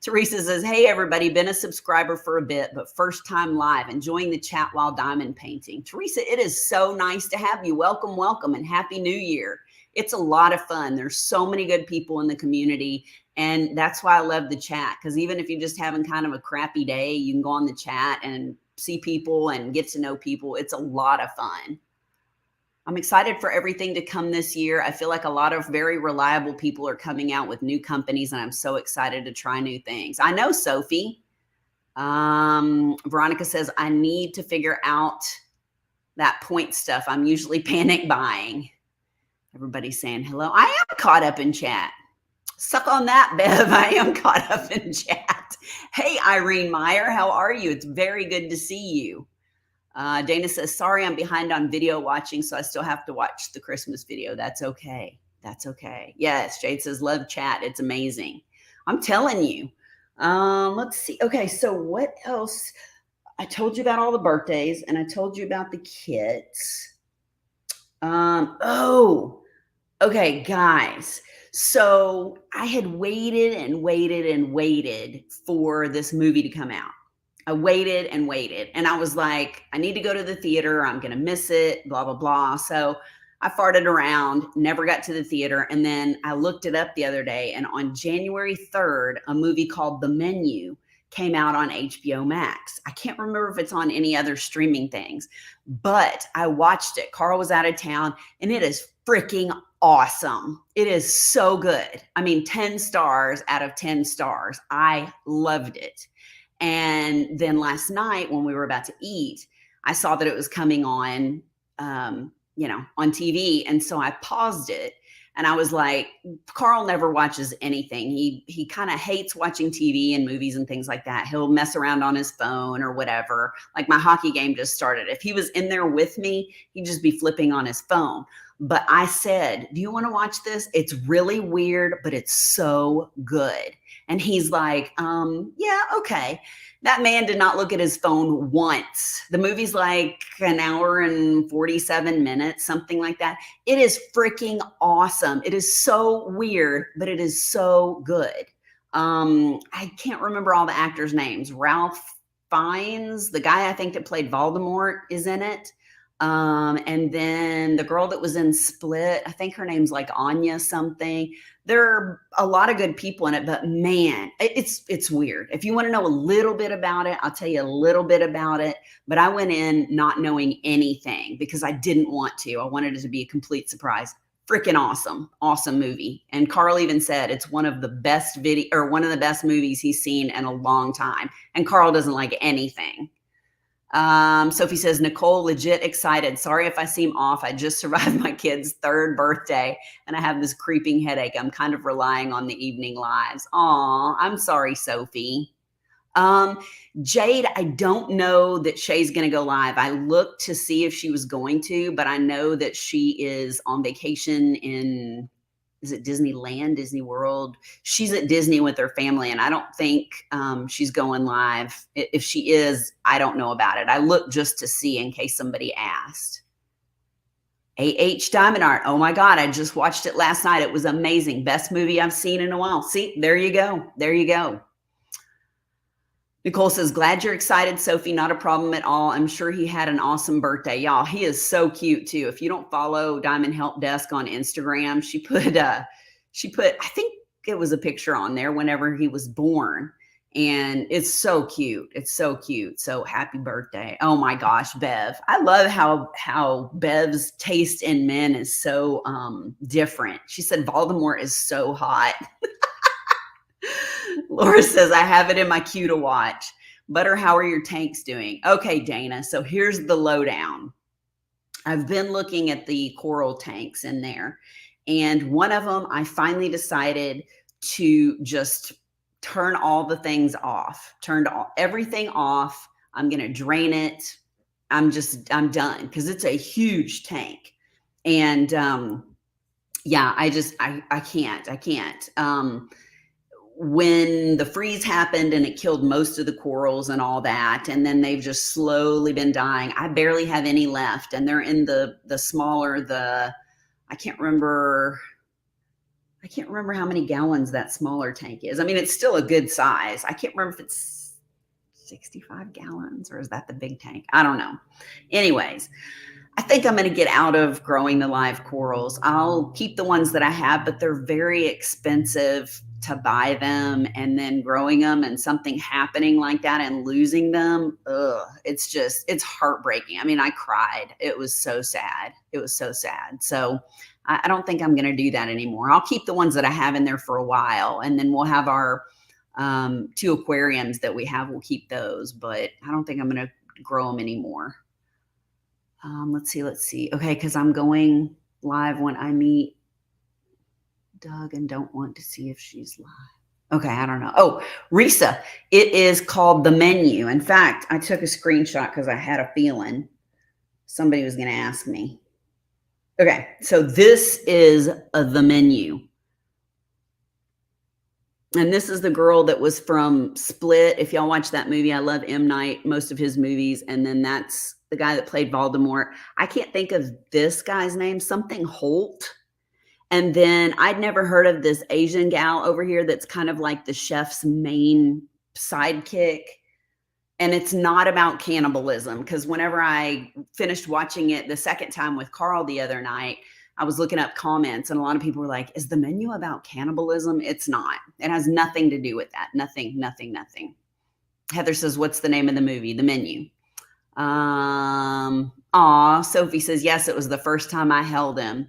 Teresa says, hey, everybody, been a subscriber for a bit, but first time live, enjoying the chat while diamond painting. Teresa, it is so nice to have you. Welcome, welcome, and Happy New Year. It's a lot of fun. There's so many good people in the community, and that's why I love the chat, because even if you're just having kind of a crappy day, you can go on the chat and see people and get to know people. It's a lot of fun. I'm excited for everything to come this year. I feel like a lot of very reliable people are coming out with new companies, and I'm so excited to try new things. I know, Sophie. Veronica says, I need to figure out that point stuff. I'm usually panic buying. Everybody's saying hello. I am caught up in chat. Suck on that, Bev. I am caught up in chat. Hey, Irene Meyer, how are you? It's very good to see you. Dana says, sorry, I'm behind on video watching, so I still have to watch the Christmas video. That's okay. That's okay. Yes, Jade says, love chat. It's amazing. I'm telling you. Let's see. Okay, so what else? I told you about all the birthdays, and I told you about the kits. Oh, okay, guys. So I had waited and waited and waited for this movie to come out. I waited and waited, and I was like, I need to go to the theater. I'm going to miss it, blah, blah, blah. So I farted around, never got to the theater. And then I looked it up the other day, and on January 3rd, a movie called The Menu came out on HBO Max. I can't remember if it's on any other streaming things, but I watched it. Carl was out of town, and it is freaking awesome. It is so good. I mean, 10 stars out of 10 stars. I loved it. And then last night when we were about to eat, I saw that it was coming on, on TV. And so I paused it, and I was like, Carl never watches anything. He kind of hates watching TV and movies and things like that. He'll mess around on his phone or whatever. Like my hockey game just started. If he was in there with me, he'd just be flipping on his phone. But I said, do you want to watch this? It's really weird, but it's so good. And he's like, yeah, okay. That man did not look at his phone once. The movie's like an hour and 47 minutes, something like that. It is freaking awesome. It is so weird, but it is so good. I can't remember all the actors' names. Ralph Fiennes, the guy I think that played Voldemort, is in it. And then the girl that was in Split, I think her name's like Anya something. There are a lot of good people in it, but man, it's weird. If you want to know a little bit about it, I'll tell you a little bit about it. But I went in not knowing anything because I didn't want to. I wanted it to be a complete surprise. Freaking awesome movie. And Carl even said it's one of the best one of the best movies he's seen in a long time. And Carl doesn't like anything. Sophie says, Nicole, legit excited. Sorry if I seem off. I just survived my kid's 3rd birthday and I have this creeping headache. I'm kind of relying on the evening lives. Aw, I'm sorry, Sophie. Jade, I don't know that Shay's going to go live. I looked to see if she was going to, but I know that she is on vacation in, is it Disneyland, Disney World? She's at Disney with her family, and I don't think she's going live. If she is, I don't know about it. I looked just to see in case somebody asked. Diamond Art. Oh my God, I just watched it last night. It was amazing. Best movie I've seen in a while. See, there you go. There you go. Nicole says, glad you're excited, Sophie. Not a problem at all. I'm sure he had an awesome birthday. Y'all, he is so cute too. If you don't follow Diamond Help Desk on Instagram, she put, I think it was a picture on there whenever he was born. And it's so cute. It's so cute. So happy birthday. Oh my gosh, Bev. I love how Bev's taste in men is so different. She said, Voldemort is so hot. Laura says, I have it in my queue to watch. Butter, how are your tanks doing? Okay, Dana. So here's the lowdown. I've been looking at the coral tanks in there. And one of them, I finally decided to just turn all the things off. Turned everything off. I'm going to drain it. I'm done because it's a huge tank. And yeah, I can't. When the freeze happened and it killed most of the corals and all that, and then they've just slowly been dying. I barely have any left, and they're in the smaller, I can't remember how many gallons that smaller tank is. I mean, it's still a good size. I can't remember if it's 65 gallons or is that the big tank? I don't know. Anyways, I think I'm going to get out of growing the live corals. I'll keep the ones that I have, but they're very expensive to buy them, and then growing them and something happening like that and losing them. It's heartbreaking. I mean, I cried. It was so sad. So I don't think I'm going to do that anymore. I'll keep the ones that I have in there for a while, and then we'll have our 2 aquariums that we have. We'll keep those, but I don't think I'm going to grow them anymore. Let's see. Okay, because I'm going live when I meet Doug and don't want to see if she's live. Okay, I don't know. Oh, Risa, it is called The Menu. In fact, I took a screenshot because I had a feeling somebody was going to ask me. Okay, so this is The Menu. And this is the girl that was from Split. If y'all watch that movie, I love M. Night, most of his movies. And then that's the guy that played Voldemort. I can't think of this guy's name, something Holt. And then I'd never heard of this Asian gal over here that's kind of like the chef's main sidekick. And it's not about cannibalism, because whenever I finished watching it the second time with Carl the other night, I was looking up comments and a lot of people were like, is The Menu about cannibalism? It's not. It has nothing to do with that. Nothing. Heather says, what's the name of the movie? The Menu. Sophie says, yes, it was the first time I held him.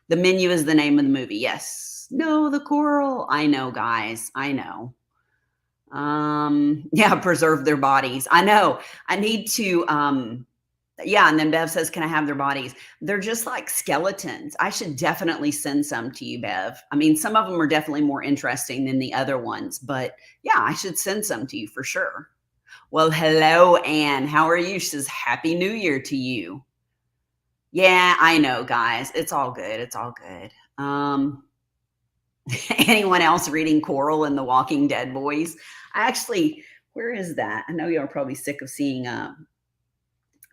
The Menu is the name of the movie. Yes. No, the coral. I know, guys. I know. Yeah, preserve their bodies. I know. I need to, yeah. And then Bev says, can I have their bodies? They're just like skeletons. I should definitely send some to you, Bev. I mean, some of them are definitely more interesting than the other ones, but yeah, I should send some to you for sure. Well, hello, Anne. How are you? She says, Happy New Year to you. Yeah, I know, guys. It's all good. It's all good. Anyone else reading Coral and the Walking Dead boys? Where is that? I know you're probably sick of seeing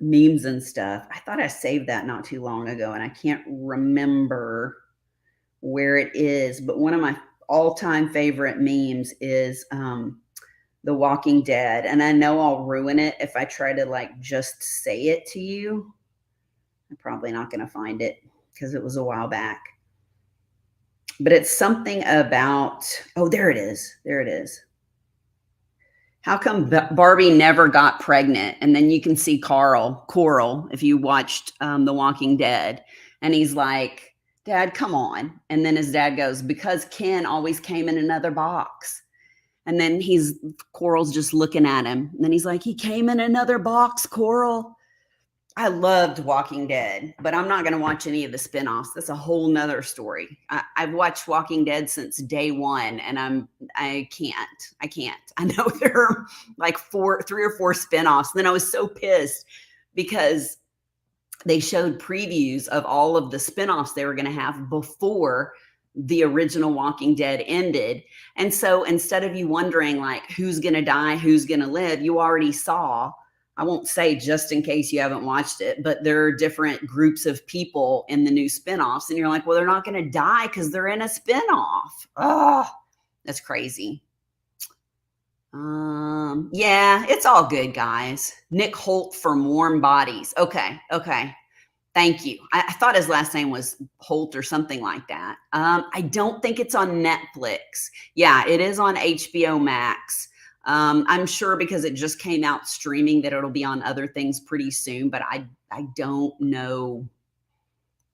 memes and stuff. I thought I saved that not too long ago, and I can't remember where it is. But one of my all-time favorite memes is The Walking Dead. And I know I'll ruin it if I try to like just say it to you. I'm probably not going to find it because it was a while back. But it's something about, oh, there it is. There it is. How come Barbie never got pregnant? And then you can see Coral, if you watched The Walking Dead, and he's like, Dad, come on. And then his dad goes, because Ken always came in another box. And then Coral's just looking at him. And then he's like, he came in another box, Coral. I loved Walking Dead, but I'm not going to watch any of the spinoffs. That's a whole nother story. I've watched Walking Dead since day one, and I can't. I know there are like 3 or 4 spinoffs. And then I was so pissed because they showed previews of all of the spinoffs they were going to have before the original Walking Dead ended. And so instead of you wondering like who's going to die, who's going to live, you already saw. I won't say just in case you haven't watched it, but there are different groups of people in the new spinoffs. And you're like, well, they're not going to die because they're in a spinoff. Oh, that's crazy. Yeah, it's all good, guys. Nick Holt from Warm Bodies. Okay. Thank you. I thought his last name was Holt or something like that. I don't think it's on Netflix. Yeah, it is on HBO Max. I'm sure because it just came out streaming that it'll be on other things pretty soon, but I don't know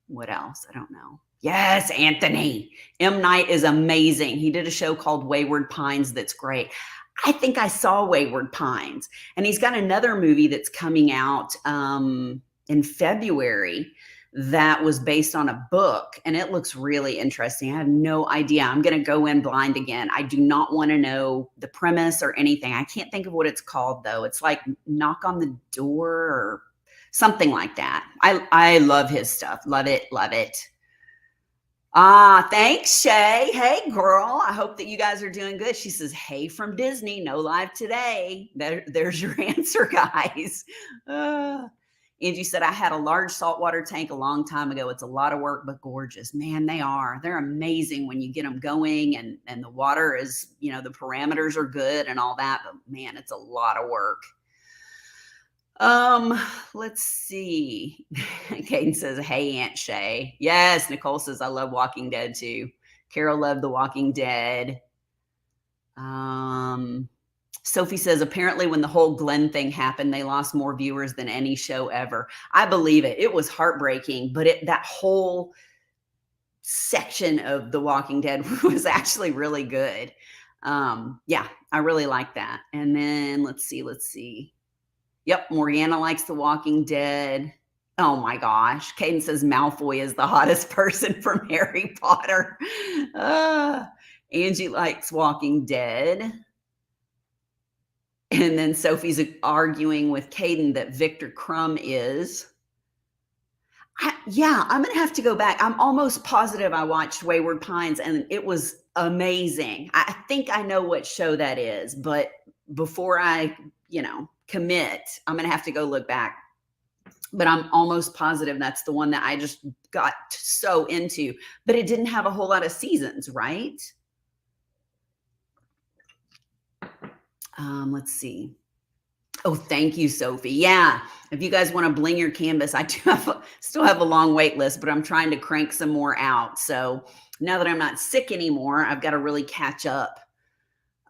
what else. I don't know. Yes, Anthony. M. Night is amazing. He did a show called Wayward Pines that's great. I think I saw Wayward Pines, and he's got another movie that's coming out in February that was based on a book, and it looks really interesting. I have no idea. I'm going to go in blind again. I do not want to know the premise or anything. I can't think of what it's called though. It's like Knock on the Door or something like that. I love his stuff. Love it. Thanks, Shay. Hey, girl. I hope that you guys are doing good. She says, hey from Disney, no live today. There's your answer, guys. Angie said, I had a large saltwater tank a long time ago. It's a lot of work, but gorgeous. Man, they are. They're amazing when you get them going and the water is, the parameters are good and all that. But man, it's a lot of work. Let's see. Caden says, hey, Aunt Shay. Yes, Nicole says, I love Walking Dead too. Carol loved The Walking Dead. Sophie says, apparently when the whole Glenn thing happened, they lost more viewers than any show ever. I believe it. It was heartbreaking, but that whole section of The Walking Dead was actually really good. Yeah, I really like that. And then let's see. Yep, Morgana likes The Walking Dead. Oh my gosh. Caden says Malfoy is the hottest person from Harry Potter. Angie likes Walking Dead. And then Sophie's arguing with Caden that Victor Crumb is. I'm going to have to go back. I'm almost positive I watched Wayward Pines and it was amazing. I think I know what show that is, but before I, commit, I'm going to have to go look back. But I'm almost positive that's the one that I just got so into. But it didn't have a whole lot of seasons, right? Let's see. Oh, thank you, Sophie. Yeah, if you guys want to bling your canvas, I still have a long wait list, but I'm trying to crank some more out. So now that I'm not sick anymore, I've got to really catch up.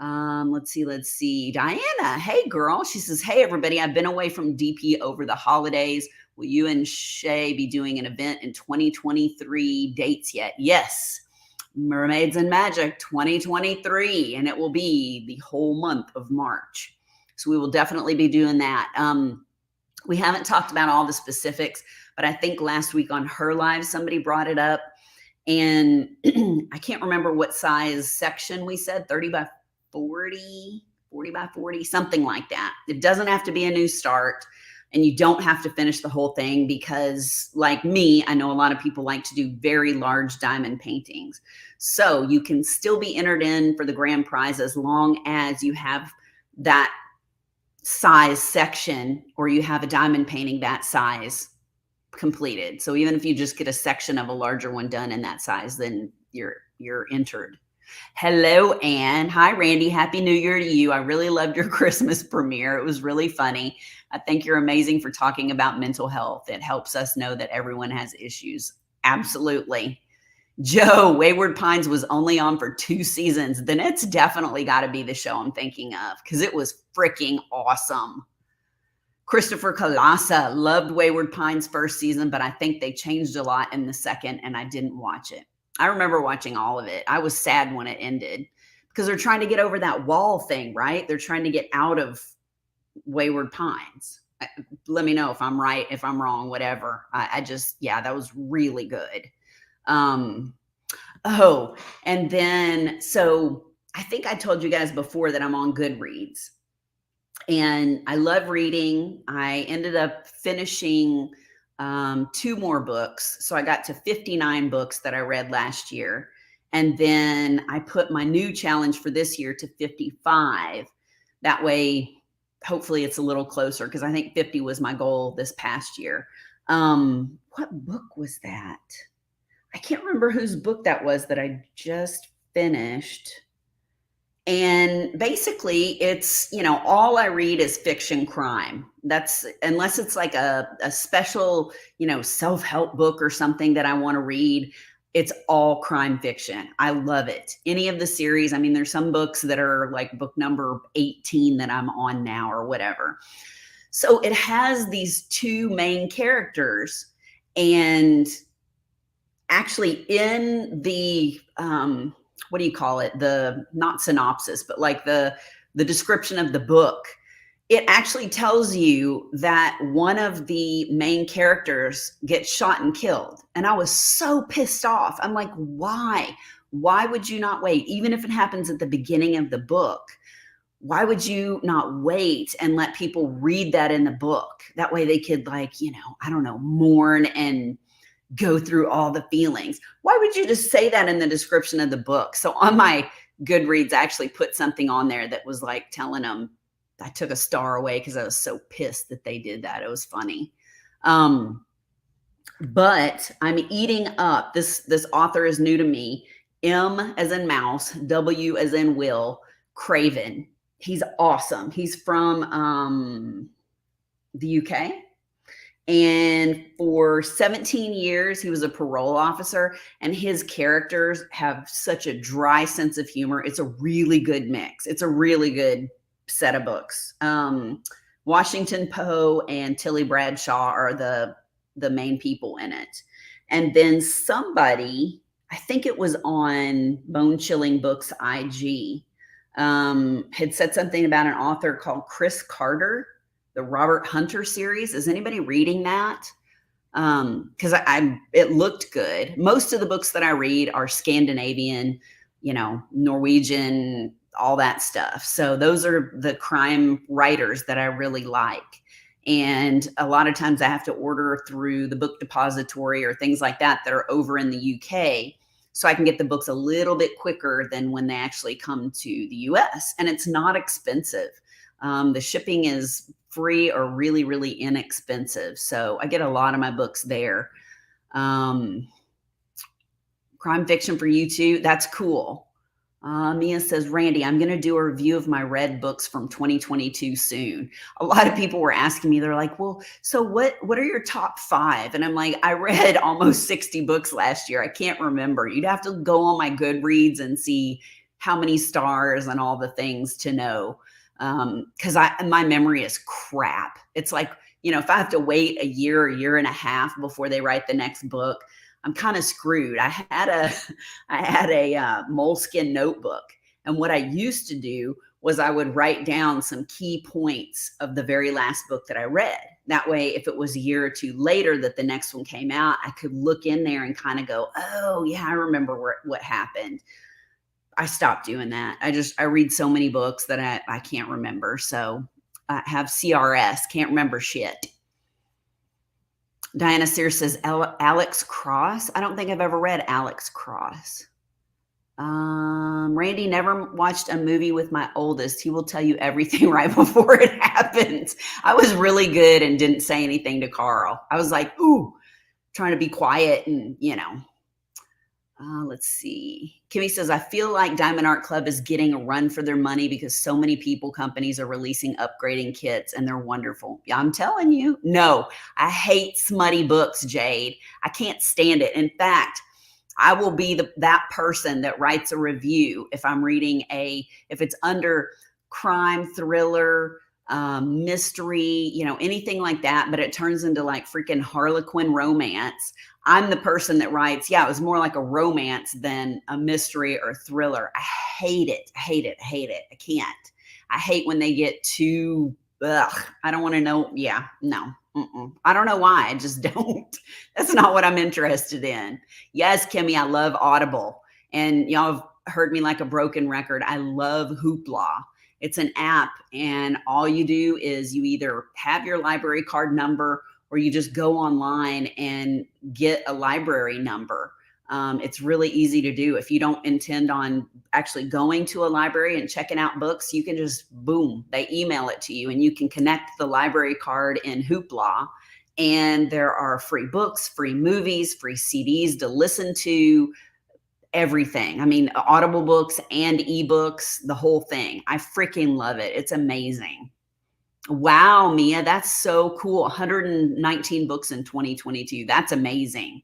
Let's see. Diana, hey girl. She says, hey everybody, I've been away from DP over the holidays. Will you and Shay be doing an event in 2023 dates yet? Yes. Mermaids and Magic 2023, and it will be the whole month of March. So we will definitely be doing that. We haven't talked about all the specifics, but I think last week on her live, somebody brought it up, and I can't remember what size section we said, 30 by 40, 40 by 40, something like that. It doesn't have to be a new start. And you don't have to finish the whole thing because, like me, I know a lot of people like to do very large diamond paintings. So you can still be entered in for the grand prize as long as you have that size section or you have a diamond painting that size completed. So even if you just get a section of a larger one done in that size, then you're entered. Hello, Anne. Hi, Randy. Happy New Year to you. I really loved your Christmas premiere. It was really funny. I think you're amazing for talking about mental health. It helps us know that everyone has issues. Absolutely. Joe, Wayward Pines was only on for 2 seasons. Then it's definitely got to be the show I'm thinking of because it was freaking awesome. Christopher Kalasa loved Wayward Pines first season, but I think they changed a lot in the second and I didn't watch it. I remember watching all of it. I was sad when it ended because they're trying to get over that wall thing, right? They're trying to get out of Wayward Pines. Let me know if I'm right, if I'm wrong, whatever. I just, yeah, that was really good. Oh, and then, so I think I told you guys before that I'm on Goodreads and I love reading. I ended up finishing 2 more books. So I got to 59 books that I read last year. And then I put my new challenge for this year to 55. That way, hopefully it's a little closer because I think 50 was my goal this past year. What book was that? I can't remember whose book that was that I just finished. And basically it's, all I read is fiction crime. That's unless it's like a special, self-help book or something that I want to read. It's all crime fiction. I love it. Any of the series. I mean, there's some books that are like book number 18 that I'm on now or whatever. So it has these 2 main characters and actually in the, what do you call it? The not synopsis, but like the description of the book, it actually tells you that one of the main characters gets shot and killed. And I was so pissed off. I'm like, why? Why would you not wait? Even if it happens at the beginning of the book, why would you not wait and let people read that in the book? That way they could mourn and go through all the feelings. Why would you just say that in the description of the book? So on my Goodreads, I actually put something on there that was like telling them I took a star away because I was so pissed that they did that. It was funny. But I'm eating up. This author is new to me. M as in mouse, W as in Will, Craven. He's awesome. He's from the UK. And for 17 years, he was a parole officer, and his characters have such a dry sense of humor. It's a really good mix. It's a really good set of books. Washington Poe and Tilly Bradshaw are the main people in it. And then somebody, I think it was on Bone Chilling Books IG, had said something about an author called Chris Carter, the Robert Hunter series. Is anybody reading that? Because it looked good. Most of the books that I read are Scandinavian, Norwegian, all that stuff. So those are the crime writers that I really like. And a lot of times I have to order through the book depository or things like that that are over in the UK. So I can get the books a little bit quicker than when they actually come to the US. And it's not expensive. The shipping is free or really, really inexpensive. So I get a lot of my books there. Crime fiction for you too. That's cool. Mia says, Randee, I'm going to do a review of my read books from 2022 soon. A lot of people were asking me, they're like, well, so what are your top 5? And I'm like, I read almost 60 books last year. I can't remember. You'd have to go on my Goodreads and see how many stars and all the things to know. Because my memory is crap. It's like, if I have to wait a year and a half before they write the next book, I'm kind of screwed. I had a moleskin notebook. And what I used to do was I would write down some key points of the very last book that I read. That way, if it was a year or two later that the next one came out, I could look in there and kind of go, oh yeah, I remember what happened. I stopped doing that. I read so many books that I can't remember. So I have CRS, can't remember shit. Diana Sears says, Alex Cross. I don't think I've ever read Alex Cross. Randee never watched a movie with my oldest. He will tell you everything right before it happens. I was really good and didn't say anything to Carl. I was like, ooh, trying to be quiet and, Let's see. Kimmy says, I feel like Diamond Art Club is getting a run for their money because so many companies are releasing upgrading kits and they're wonderful. Yeah, I'm telling you. No, I hate smutty books, Jade. I can't stand it. In fact, I will be that person that writes a review if I'm reading if it's under crime, thriller, mystery, anything like that, but it turns into like freaking Harlequin romance. I'm the person that writes, yeah, it was more like a romance than a mystery or thriller. I hate it. I hate it. I hate it. I can't. I hate when they get too, I don't want to know. Yeah, no. I don't know why. I just don't. That's not what I'm interested in. Yes, Kimmy, I love Audible. And y'all have heard me like a broken record. I love Hoopla. It's an app, and all you do is you either have your library card number or you just go online and get a library number. It's really easy to do. If you don't intend on actually going to a library and checking out books, you can just, boom, they email it to you and you can connect the library card in Hoopla. And there are free books, free movies, free CDs to listen to, everything. I mean, Audible books and ebooks, the whole thing. I freaking love it. It's amazing. Wow, Mia, that's so cool. 119 books in 2022. That's amazing.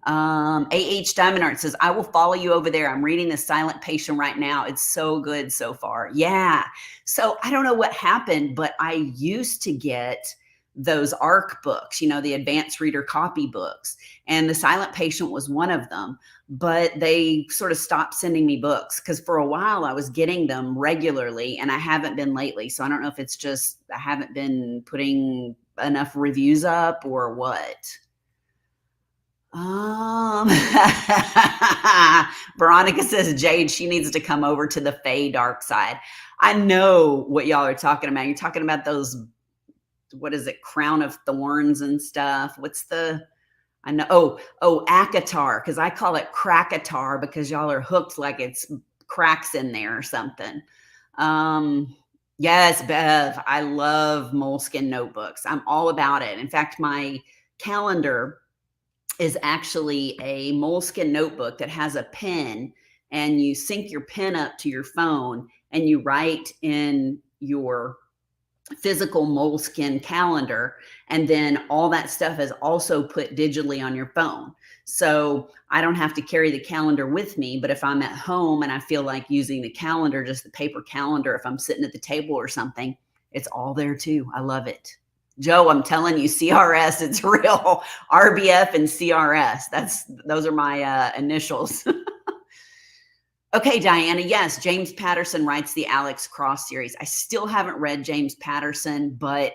Diamond Art says, I will follow you over there. I'm reading The Silent Patient right now. It's so good so far. Yeah. So I don't know what happened, but I used to get those ARC books, the advanced reader copy books. And The Silent Patient was one of them, but they sort of stopped sending me books because for a while I was getting them regularly and I haven't been lately. So I don't know if it's just, I haven't been putting enough reviews up or what. Veronica says, Jade, she needs to come over to the Fae dark side. I know what y'all are talking about. You're talking about those, what is it, Crown of Thorns and stuff. I know, Akatar, because I call it Crackatar because y'all are hooked like it's cracks in there or something. Yes, Bev, I love Moleskine notebooks. I'm all about it. In fact, my calendar is actually a Moleskine notebook that has a pen, and you sync your pen up to your phone and you write in your physical Moleskine calendar, and then all that stuff is also put digitally on your phone. So I don't have to carry the calendar with me, but if I'm at home and I feel like using the calendar, just the paper calendar, if I'm sitting at the table or something, it's all there too. I love it. Joe, I'm telling you, CRS, it's real. RBF and CRS. Those are my initials. Okay, Diana. Yes, James Patterson writes the Alex Cross series. I still haven't read James Patterson, but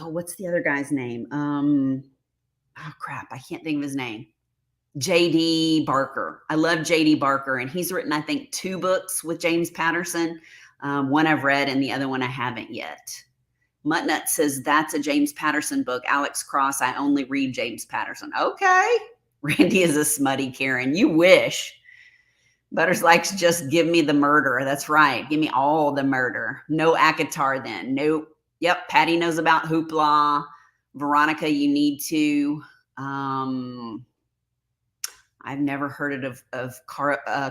what's the other guy's name? Crap, I can't think of his name. J.D. Barker. I love J.D. Barker, and he's written, I think, 2 books with James Patterson. One I've read, and the other one I haven't yet. Muttnut says, that's a James Patterson book. Alex Cross, I only read James Patterson. Okay. Randee is a smutty Karen. You wish. Butters likes, just give me the murder. That's right. Give me all the murder. No Akatar then. Nope. Yep. Patty knows about Hoopla. Veronica, you need to. I've never heard of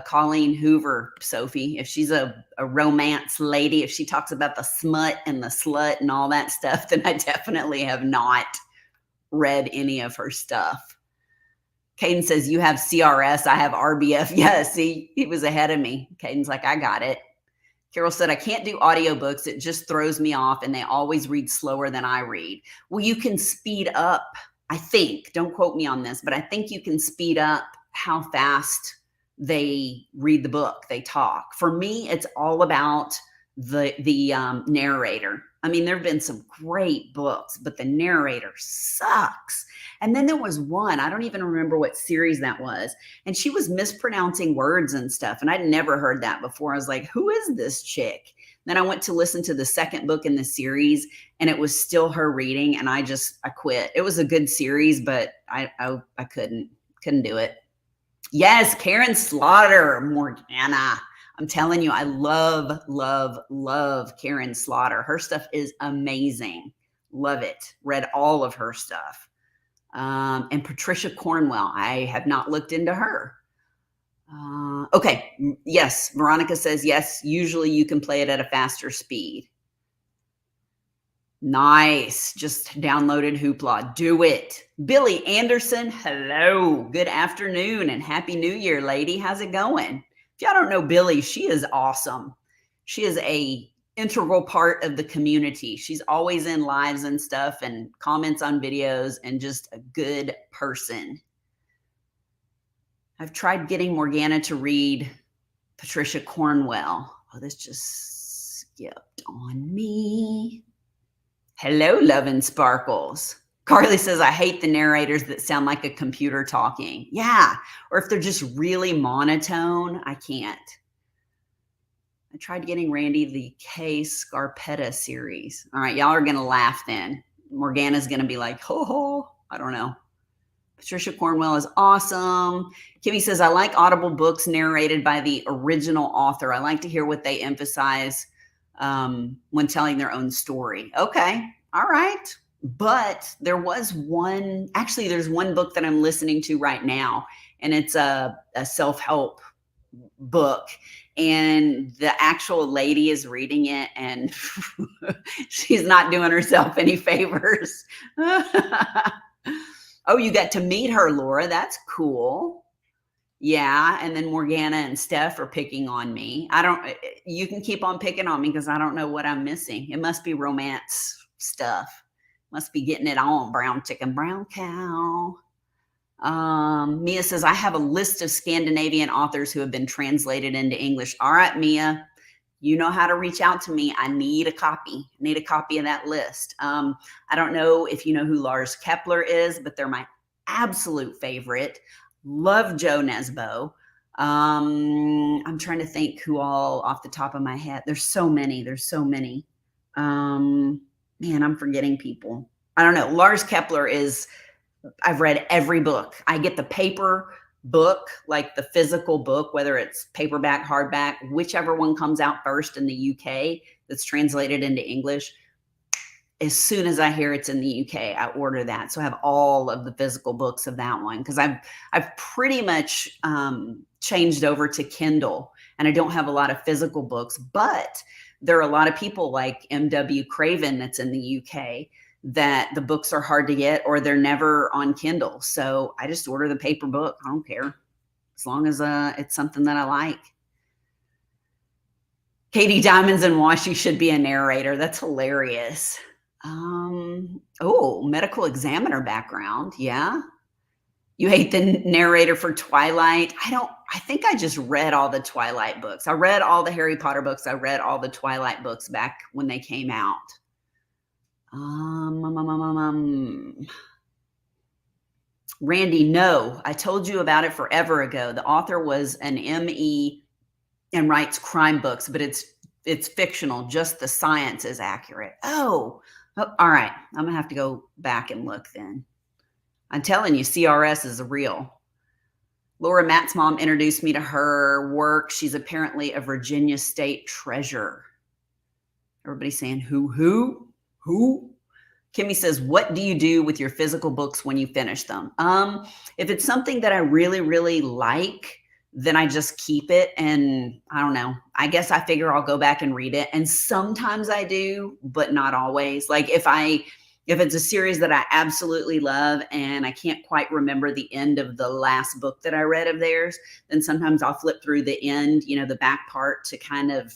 Colleen Hoover, Sophie. If she's a romance lady, if she talks about the smut and the slut and all that stuff, then I definitely have not read any of her stuff. Caden says, you have CRS, I have RBF. Yeah, see, he was ahead of me. Caden's like, I got it. Carol said, I can't do audiobooks. It just throws me off, and they always read slower than I read. Well, you can speed up, I think. Don't quote me on this, but I think you can speed up how fast they read the book, they talk. For me, it's all about the narrator. I mean, there have been some great books, but the narrator sucks. And then there was one, I don't even remember what series that was, and she was mispronouncing words and stuff, and I'd never heard that before. I was like, who is this chick? Then I went to listen to the second book in the series, and it was still her reading, and I quit. It was a good series, but I couldn't do it. Yes, Karen Slaughter, Morgana. I'm telling you, I love, love, love Karen Slaughter. Her stuff is amazing. Love it. Read all of her stuff. And Patricia Cornwell. I have not looked into her. Okay. Yes. Veronica says, yes, usually you can play it at a faster speed. Nice. Just downloaded Hoopla. Do it. Billy Anderson. Hello. Good afternoon and Happy New Year, lady. How's it going? If y'all don't know Billy, she is awesome. She is a integral part of the community. She's always in lives and stuff and comments on videos and just a good person. I've tried getting Morgana to read Patricia Cornwell. Oh, this just skipped on me. Hello, Love and Sparkles. Carly says, I hate the narrators that sound like a computer talking. Yeah, or if they're just really monotone, I can't. I tried getting Randee the K Scarpetta series. All right, y'all are going to laugh then. Morgana's going to be like, ho, ho. I don't know. Patricia Cornwell is awesome. Kimmy says, I like Audible books narrated by the original author. I like to hear what they emphasize when telling their own story. Okay. All right. But there was one, actually, there's one book that I'm listening to right now, and it's a self-help book. And the actual lady is reading it, and she's not doing herself any favors. Oh, you got to meet her, Laura. That's cool. Yeah. And then Morgana and Steph are picking on me. You can keep on picking on me because I don't know what I'm missing. It must be romance stuff. Must be getting it on. Brown chicken, brown cow. Mia says, I have a list of Scandinavian authors who have been translated into English. All right, Mia, you know how to reach out to me. I need a copy. I need a copy of that list. I don't know if you know who Lars Kepler is, but they're my absolute favorite. Love Joe Nesbo. I'm trying to think who all off the top of my head. There's so many. Man, I'm forgetting people. I don't know. Lars Kepler is, I've read every book. I get the paper book, like the physical book, whether it's paperback, hardback, whichever one comes out first in the UK that's translated into English. As soon as I hear it's in the UK, I order that. So I have all of the physical books of that one because I've pretty much changed over to Kindle, and I don't have a lot of physical books, but there are a lot of people like M.W. Craven that's in the UK that the books are hard to get or they're never on Kindle. So I just order the paper book. I don't care as long as it's something that I like. Katie Diamonds and Washi should be a narrator. That's hilarious. Oh, medical examiner background. Yeah. You hate the narrator for Twilight. I think I just read all the Twilight books. I read all the Harry Potter books. I read all the Twilight books back when they came out. Randee, no, I told you about it forever ago. The author was an ME and writes crime books, but it's fictional. Just the science is accurate. Oh, all right. I'm going to have to go back and look then. I'm telling you, CRS is real. Laura Matt's mom introduced me to her work. She's apparently a Virginia State treasure. Everybody's saying who? Kimmy says, what do you do with your physical books when you finish them? If it's something that I really, really like, then I just keep it. And I don't know, I guess I figure I'll go back and read it. And sometimes I do, but not always. Like if it's a series that I absolutely love and I can't quite remember the end of the last book that I read of theirs, then sometimes I'll flip through the end, the back part to kind of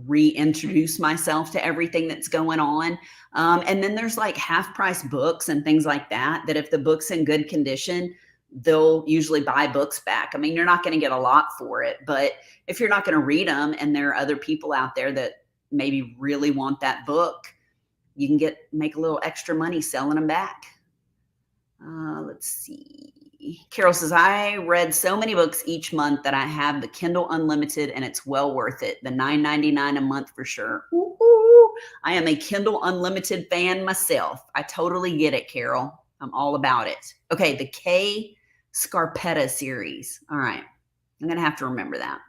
reintroduce myself to everything that's going on. And then there's like half price books and things like that if the book's in good condition, they'll usually buy books back. I mean, you're not going to get a lot for it, but if you're not going to read them and there are other people out there that maybe really want that book, you can make a little extra money selling them back. Let's see. Carol says, I read so many books each month that I have the Kindle Unlimited and it's well worth it. The $9.99 a month for sure. Ooh, I am a Kindle Unlimited fan myself. I totally get it, Carol. I'm all about it. Okay, the K Scarpetta series. All right. I'm going to have to remember that.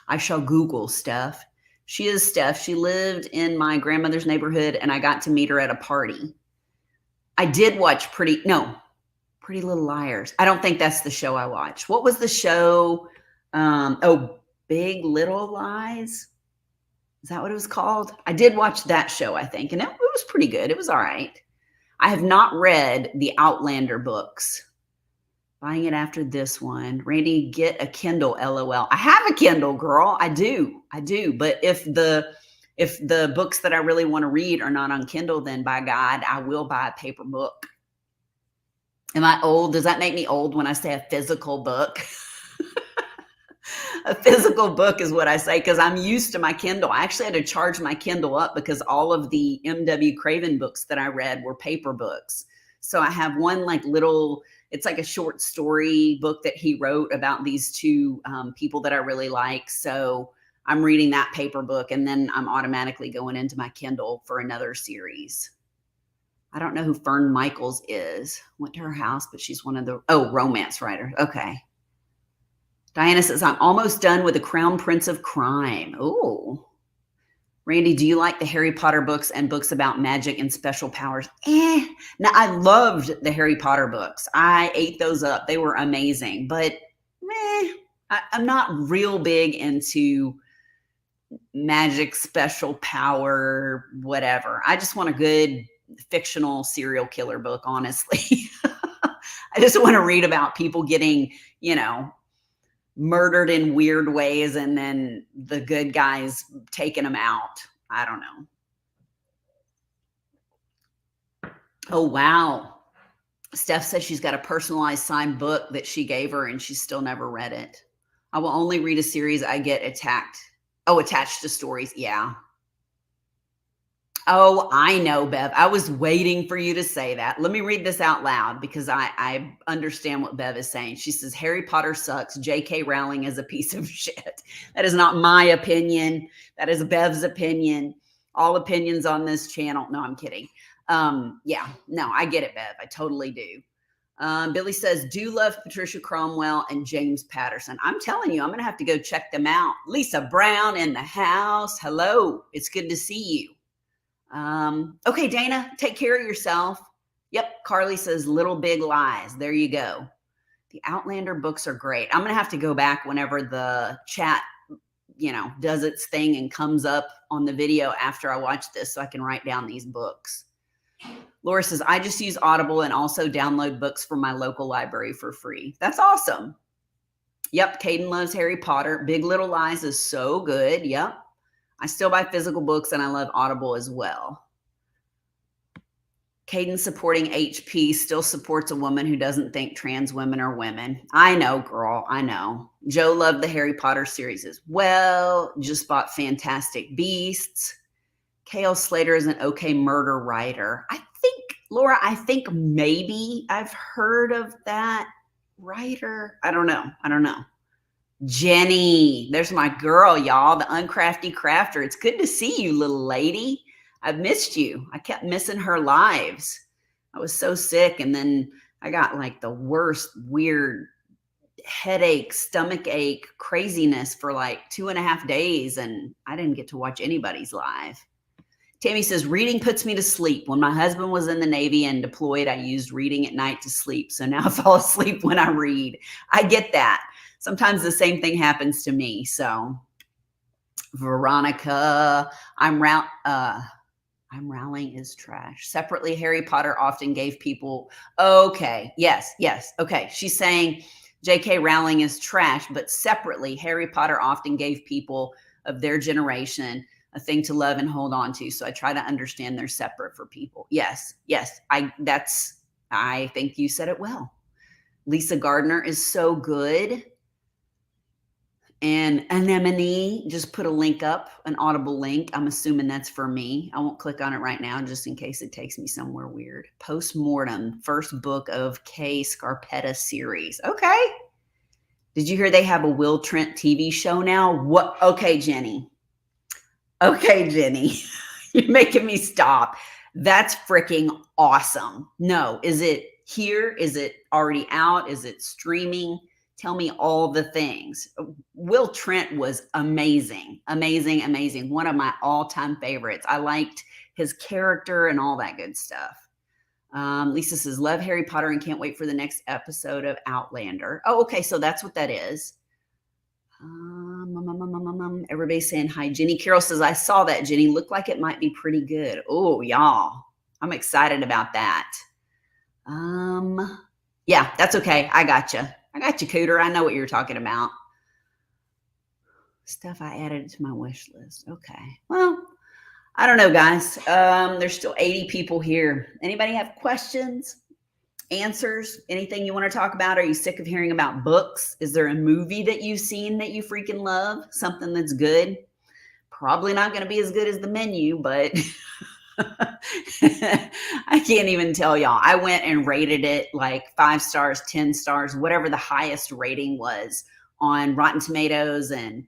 I shall Google Steph. She is Steph. She lived in my grandmother's neighborhood and I got to meet her at a party. I did watch Pretty Little Liars. I don't think that's the show I watched. What was the show? Oh, Big Little Lies. Is that what it was called? I did watch that show, I think, and it was pretty good. It was all right. I have not read the Outlander books. Buying it after this one. Randee, get a Kindle, LOL. I have a Kindle, girl. I do. But if the books that I really want to read are not on Kindle, then by God, I will buy a paper book. Am I old? Does that make me old when I say a physical book? A physical book is what I say because I'm used to my Kindle. I actually had to charge my Kindle up because all of the M.W. Craven books that I read were paper books. So I have one like little, it's like a short story book that he wrote about these two people that I really like. So I'm reading that paper book and then I'm automatically going into my Kindle for another series. I don't know who Fern Michaels is. Went to her house, but she's one of the, romance writer. Okay. Diana says, I'm almost done with The Crown Prince of Crime. Oh. Randee, do you like the Harry Potter books and books about magic and special powers? Now, I loved the Harry Potter books. I ate those up. They were amazing. But I'm not real big into magic, special power, whatever. I just want a good fictional serial killer book, honestly. I just want to read about people getting, murdered in weird ways and then the good guys taking them out. I don't know. Oh, wow. Steph says she's got a personalized signed book that she gave her and she's still never read it. I will only read a series I get attached to stories. Yeah. Oh, I know, Bev. I was waiting for you to say that. Let me read this out loud because I understand what Bev is saying. She says, Harry Potter sucks. J.K. Rowling is a piece of shit. That is not my opinion. That is Bev's opinion. All opinions on this channel. No, I'm kidding. Yeah, no, I get it, Bev. I totally do. Billy says, do love Patricia Cromwell and James Patterson. I'm telling you, I'm going to have to go check them out. Lisa Brown in the house. Hello. It's good to see you. Okay, Dana, take care of yourself. Yep. Carly says Little Big Lies. There you go. The Outlander books are great. I'm going to have to go back whenever the chat, does its thing and comes up on the video after I watch this so I can write down these books. Laura says, I just use Audible and also download books from my local library for free. That's awesome. Yep. Caden loves Harry Potter. Big Little Lies is so good. Yep. I still buy physical books and I love Audible as well. Caden supporting HP still supports a woman who doesn't think trans women are women. I know, girl. I know. Joe loved the Harry Potter series as well. Just bought Fantastic Beasts. K.L. Slater is an okay murder writer. Laura, I think maybe I've heard of that writer. I don't know. Jenny, there's my girl, y'all, the Uncrafty Crafter. It's good to see you, little lady. I've missed you. I kept missing her lives. I was so sick, and then I got like the worst weird headache, stomach ache, craziness for like 2.5 days, and I didn't get to watch anybody's live. Tammy says, reading puts me to sleep. When my husband was in the Navy and deployed, I used reading at night to sleep. So now I fall asleep when I read. I get that. Sometimes the same thing happens to me. So Veronica, I'm Rowling is trash. Separately, Harry Potter often gave people, okay, yes. Okay, she's saying J.K. Rowling is trash, but separately, Harry Potter often gave people of their generation a thing to love and hold on to. So I try to understand they're separate for people. Yes. I think you said it well. Lisa Gardner is so good. And Anemone just put a link up, an Audible link. I'm assuming that's for me. I won't click on it right now just in case it takes me somewhere weird. Postmortem, first book of Kay Scarpetta series. Okay. Did you hear they have a Will Trent TV show now? What? Okay, Jenny. You're making me stop. That's freaking awesome. No, is it here? Is it already out? Is it streaming? Tell me all the things. Will Trent was amazing. One of my all-time favorites. I liked his character and all that good stuff. Lisa says, love Harry Potter and can't wait for the next episode of Outlander. Oh, okay. So that's what that is. Everybody's saying hi. Jenny Carroll says, I saw that, Jenny. Looked like it might be pretty good. Oh, y'all. I'm excited about that. Yeah, that's okay. I got you. I got you, Cooter. I know what you're talking about. Stuff I added to my wish list. Okay. Well, I don't know, guys. There's still 80 people here. Anybody have questions, answers, anything you want to talk about? Are you sick of hearing about books? Is there a movie that you've seen that you freaking love? Something that's good? Probably not going to be as good as the menu, but I can't even tell y'all. I went and rated it like 5 stars, 10 stars, whatever the highest rating was on Rotten Tomatoes, and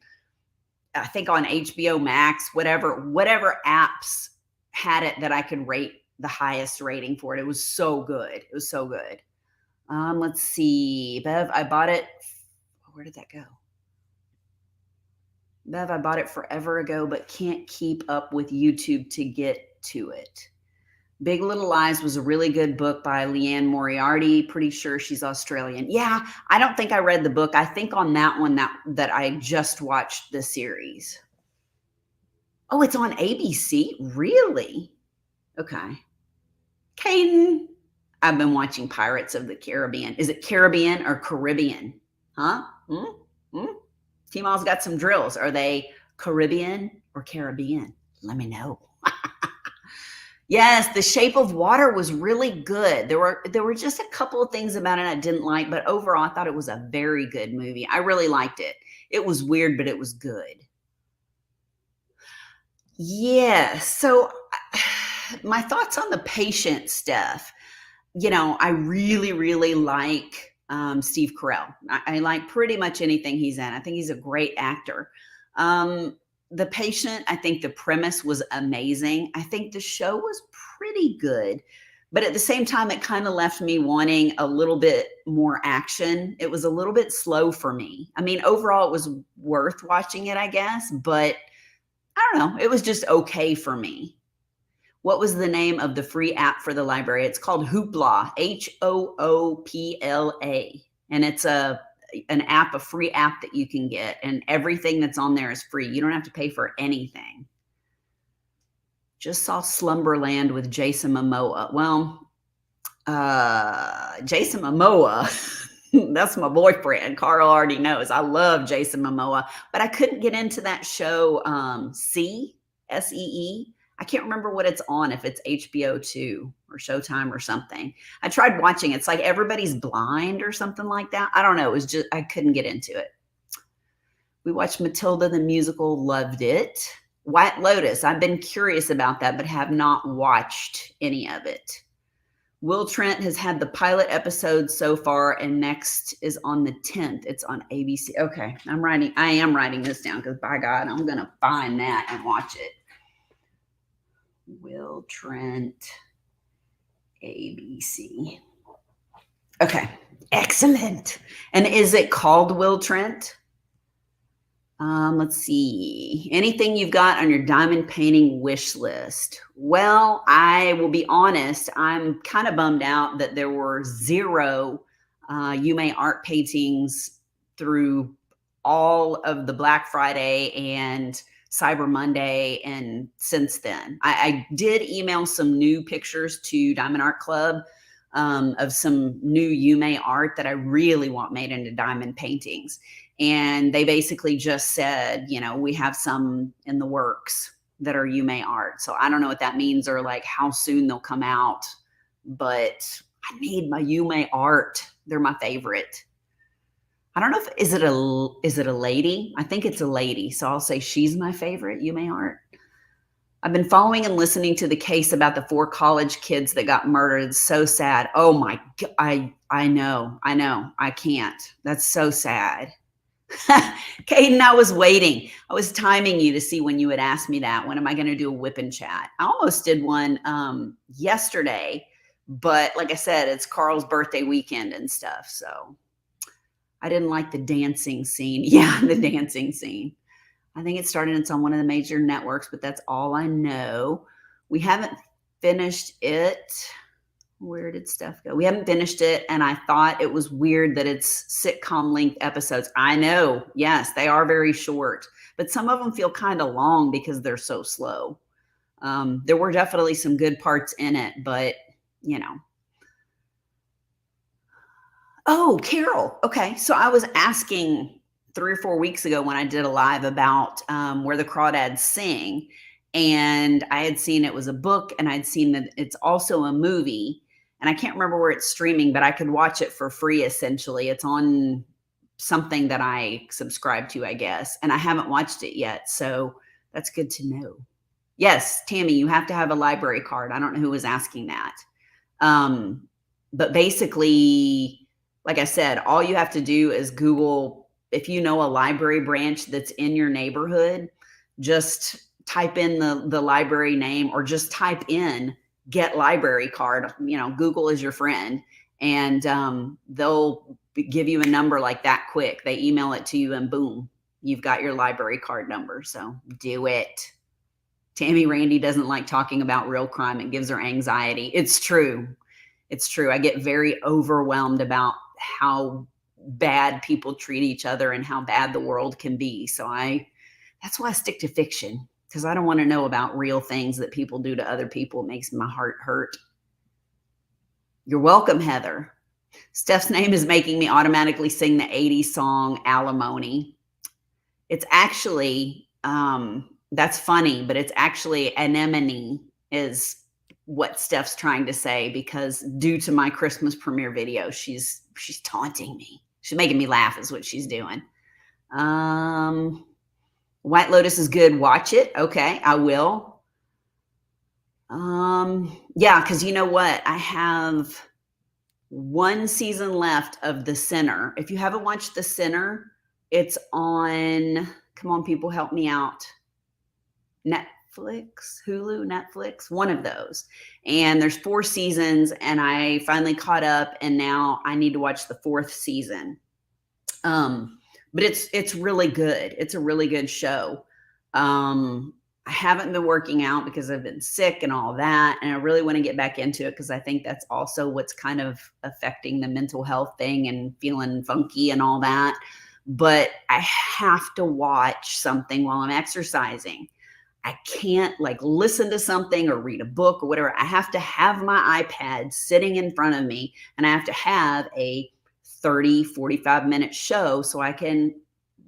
I think on HBO Max, whatever apps had it that I could rate the highest rating for it. It was so good. It was so good. Let's see. Bev, I bought it. Where did that go? Bev, I bought it forever ago, but can't keep up with YouTube to get to it. Big Little Lies was a really good book by Leanne Moriarty. Pretty sure she's Australian. Yeah, I don't think I read the book. I think on that one that I just watched the series. Oh, it's on ABC? Really? Okay. Caden, I've been watching Pirates of the Caribbean. Is it Caribbean or Caribbean? Huh? T-Mal's got some drills. Are they Caribbean or Caribbean? Let me know. Yes, The Shape of Water was really good. There were just a couple of things about it I didn't like, but overall, I thought it was a very good movie. I really liked it. It was weird, but it was good. Yeah. So my thoughts on the patient stuff. I really, really like Steve Carell. I like pretty much anything he's in. I think he's a great actor. The Patient, I think the premise was amazing. I think the show was pretty good, but at the same time, it kind of left me wanting a little bit more action. It was a little bit slow for me. I mean, overall, it was worth watching it, I guess, but I don't know. It was just okay for me. What was the name of the free app for the library? It's called Hoopla, Hoopla. And it's an app, a free app that you can get, and everything that's on there is free. You don't have to pay for anything. Just saw Slumberland with Jason Momoa. Well, Jason Momoa, that's my boyfriend. Carl already knows. I love Jason Momoa, but I couldn't get into that show, SEE. I can't remember what it's on, if it's HBO 2 or Showtime or something. I tried watching it. It's like Everybody's Blind or something like that. I don't know. It was just, I couldn't get into it. We watched Matilda the musical, loved it. White Lotus, I've been curious about that, but have not watched any of it. Will Trent has had the pilot episode so far, and next is on the 10th. It's on ABC. Okay, I am writing this down because by God, I'm going to find that and watch it. Will Trent, ABC. Okay, excellent. And is it called Will Trent? Let's see. Anything you've got on your diamond painting wish list? Well, I will be honest. I'm kind of bummed out that there were 0 Yume art paintings through all of the Black Friday and Cyber Monday, and since then. I did email some new pictures to Diamond Art Club of some new Yume art that I really want made into diamond paintings. And they basically just said, we have some in the works that are Yume art. So I don't know what that means or like how soon they'll come out, but I need my Yume art. They're my favorite. I don't know is it a lady? I think it's a lady. So I'll say she's my favorite Yume art. I've been following and listening to the case about the 4 college kids that got murdered. It's so sad. Oh my God. I know. I can't. That's so sad. Caden, I was waiting. I was timing you to see when you would ask me that. When am I going to do a whip and chat? I almost did one yesterday, but like I said, it's Carl's birthday weekend and stuff. So I didn't like the dancing scene. Yeah, the dancing scene. I think it started, it's on one of the major networks, but that's all I know. We haven't finished it. Where did Steph go? We haven't finished it, and I thought it was weird that it's sitcom length episodes. I know, yes, they are very short, but some of them feel kind of long because they're so slow. There were definitely some good parts in it, but you know. Oh, Carol. Okay, so I was asking 3 or 4 weeks ago when I did a live about where the crawdads sing, and I had seen it was a book, and I'd seen that it's also a movie, and I can't remember where it's streaming, but I could watch it for free. Essentially, it's on something that I subscribe to, I guess, and I haven't watched it yet, so that's good to know. Yes, Tammy, you have to have a library card. I don't know who was asking that. But basically, like I said, all you have to do is Google, if you know a library branch that's in your neighborhood, just type in the library name or just type in get library card. You know, Google is your friend, and they'll give you a number like that quick. They email it to you and boom, you've got your library card number. So do it. Tammy, Randee doesn't like talking about real crime. It gives her anxiety. It's true. It's true. I get very overwhelmed about how bad people treat each other and how bad the world can be. So that's why I stick to fiction, because I don't want to know about real things that people do to other people. It makes my heart hurt. You're welcome, Heather. Steph's name is making me automatically sing the 80s song Alimony. It's actually, that's funny, but it's actually anemone is what Steph's trying to say, because due to my Christmas premiere video, she's taunting me. She's making me laugh is what she's doing. White Lotus is good. Watch it. Okay, I will. Yeah, because you know what? I have one season left of The Sinner. If you haven't watched The Sinner, it's on, come on, people, help me out. Netflix, Hulu, Netflix, one of those. And there's 4 seasons, and I finally caught up, and now I need to watch the 4th season. But it's really good. It's a really good show. I haven't been working out because I've been sick and all that, and I really want to get back into it because I think that's also what's kind of affecting the mental health thing and feeling funky and all that. But I have to watch something while I'm exercising. I can't like listen to something or read a book or whatever. I have to have my iPad sitting in front of me, and I have to have a 30-45 minute show so I can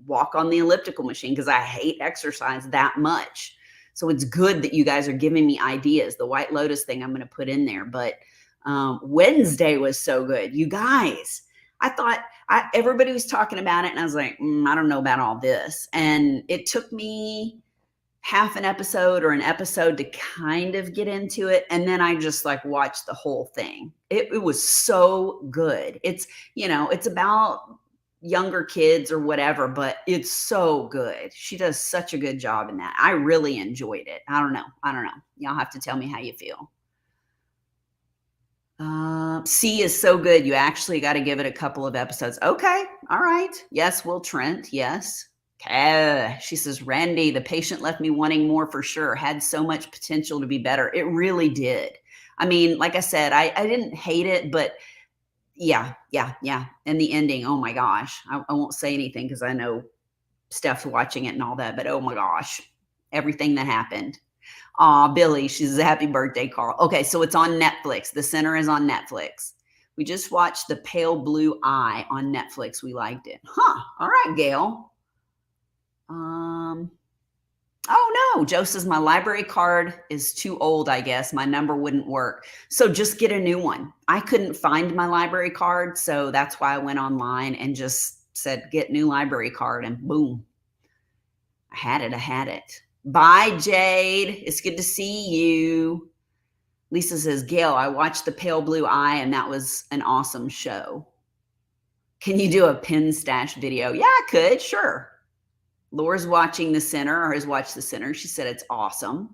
walk on the elliptical machine, because I hate exercise that much. So it's good that you guys are giving me ideas. The White Lotus thing I'm going to put in there. But Wednesday was so good. You guys, I thought everybody was talking about it, and I was like, I don't know about all this. And it took me half an episode or an episode to kind of get into it. And then I just like watched the whole thing. It was so good. It's, you know, it's about younger kids or whatever, but it's so good. She does such a good job in that. I really enjoyed it. I don't know. Y'all have to tell me how you feel. C is so good. You actually got to give it a couple of episodes. Okay. All right. Yes. Will Trent. Yes. She says, Randee, the patient left me wanting more for sure. Had so much potential to be better. It really did. I mean, like I said, I didn't hate it, but yeah. And the ending, oh my gosh. I won't say anything because I know Steph's watching it and all that, but oh my gosh, everything that happened. Billy, she says, happy birthday, Carl. Okay, so it's on Netflix. The Sinner is on Netflix. We just watched The Pale Blue Eye on Netflix. We liked it. All right, Gail. Oh no, Joe says my library card is too old, I guess. My number wouldn't work. So just get a new one. I couldn't find my library card, so that's why I went online and just said, get new library card, and boom. I had it. Bye, Jade. It's good to see you. Lisa says, Gail, I watched The Pale Blue Eye, and that was an awesome show. Can you do a pin stash video? Yeah, I could, sure. Laura's watching The Sinner, or has watched The Sinner. She said it's awesome.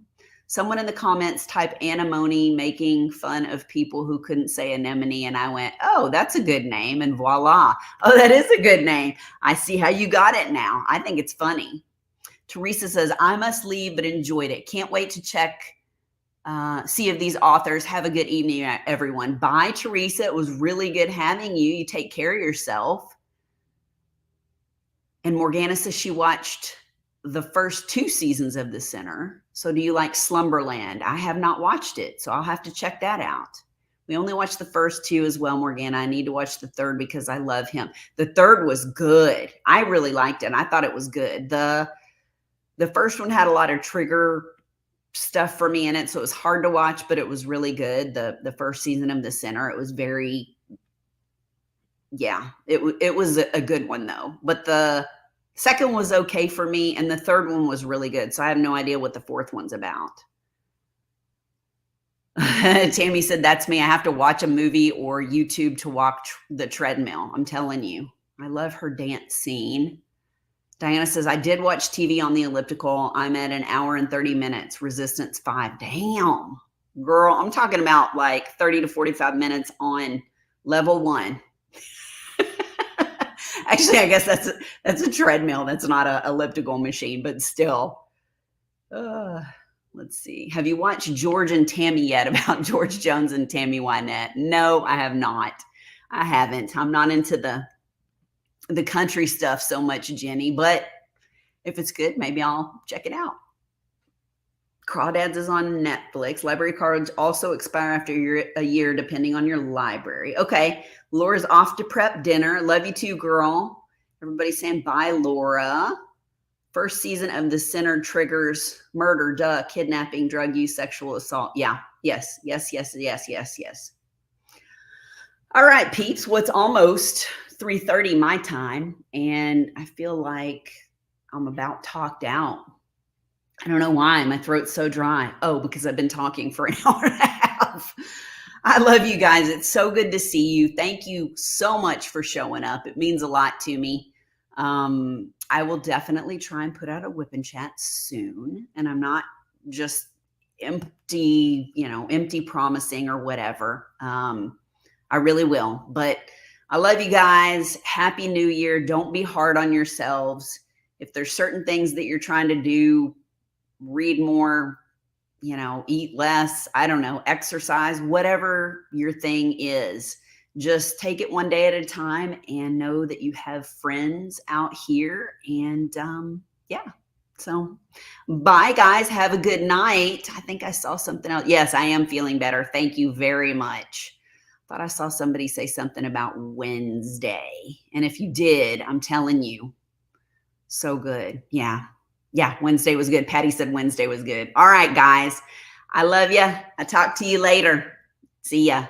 Someone in the comments type anemone, making fun of people who couldn't say anemone. And I went, oh, that's a good name. And voila. Oh, that is a good name. I see how you got it now. I think it's funny. Teresa says, I must leave, but enjoyed it. Can't wait to check See if these authors. Have a good evening, everyone. Bye, Teresa. It was really good having you. You take care of yourself. And Morgana says she watched the first 2 seasons of The Sinner. So do you like Slumberland? I have not watched it, so I'll have to check that out. We only watched the first 2 as well, Morgana. I need to watch the third because I love him. The third was good. I really liked it. I thought it was good. The first one had a lot of trigger stuff for me in it, so it was hard to watch, but it was really good. The first season of The Sinner, it was very, yeah, it was a good one though. But the second was okay for me, and the third one was really good. So I have no idea what the fourth one's about. Tammy said, that's me. I have to watch a movie or YouTube to walk the treadmill. I'm telling you. I love her dance scene. Diana says, I did watch TV on the elliptical. I'm at an hour and 30 minutes. Resistance 5. Damn. Girl, I'm talking about like 30 to 45 minutes on level 1. Actually, I guess that's a treadmill. That's not an elliptical machine, but still. Let's see. Have you watched George and Tammy yet, about George Jones and Tammy Wynette? No, I have not. I haven't. I'm not into the country stuff so much, Jenny, but if it's good, maybe I'll check it out. Crawdads is on Netflix. Library cards also expire after a year, depending on your library. Okay. Laura's off to prep dinner. Love you too, girl. Everybody's saying bye, Laura. First season of The Sinner triggers murder, kidnapping, drug use, sexual assault. Yeah. Yes. All right, peeps. Well, it's almost 3:30 my time, and I feel like I'm about talked out. I don't know why. My throat's so dry. Oh, because I've been talking for an hour and a half. I love you guys. It's so good to see you. Thank you so much for showing up. It means a lot to me. I will definitely try and put out a whip and chat soon. And I'm not just empty promising or whatever. I really will. But I love you guys. Happy New Year. Don't be hard on yourselves. If there's certain things that you're trying to do, read more, eat less, I don't know, exercise, whatever your thing is, just take it one day at a time and know that you have friends out here. And yeah, so bye guys. Have a good night. I think I saw something else. Yes, I am feeling better. Thank you very much. Thought I saw somebody say something about Wednesday. And if you did, I'm telling you, so good. Yeah, Wednesday was good. Patty said Wednesday was good. All right, guys. I love you. I'll talk to you later. See ya.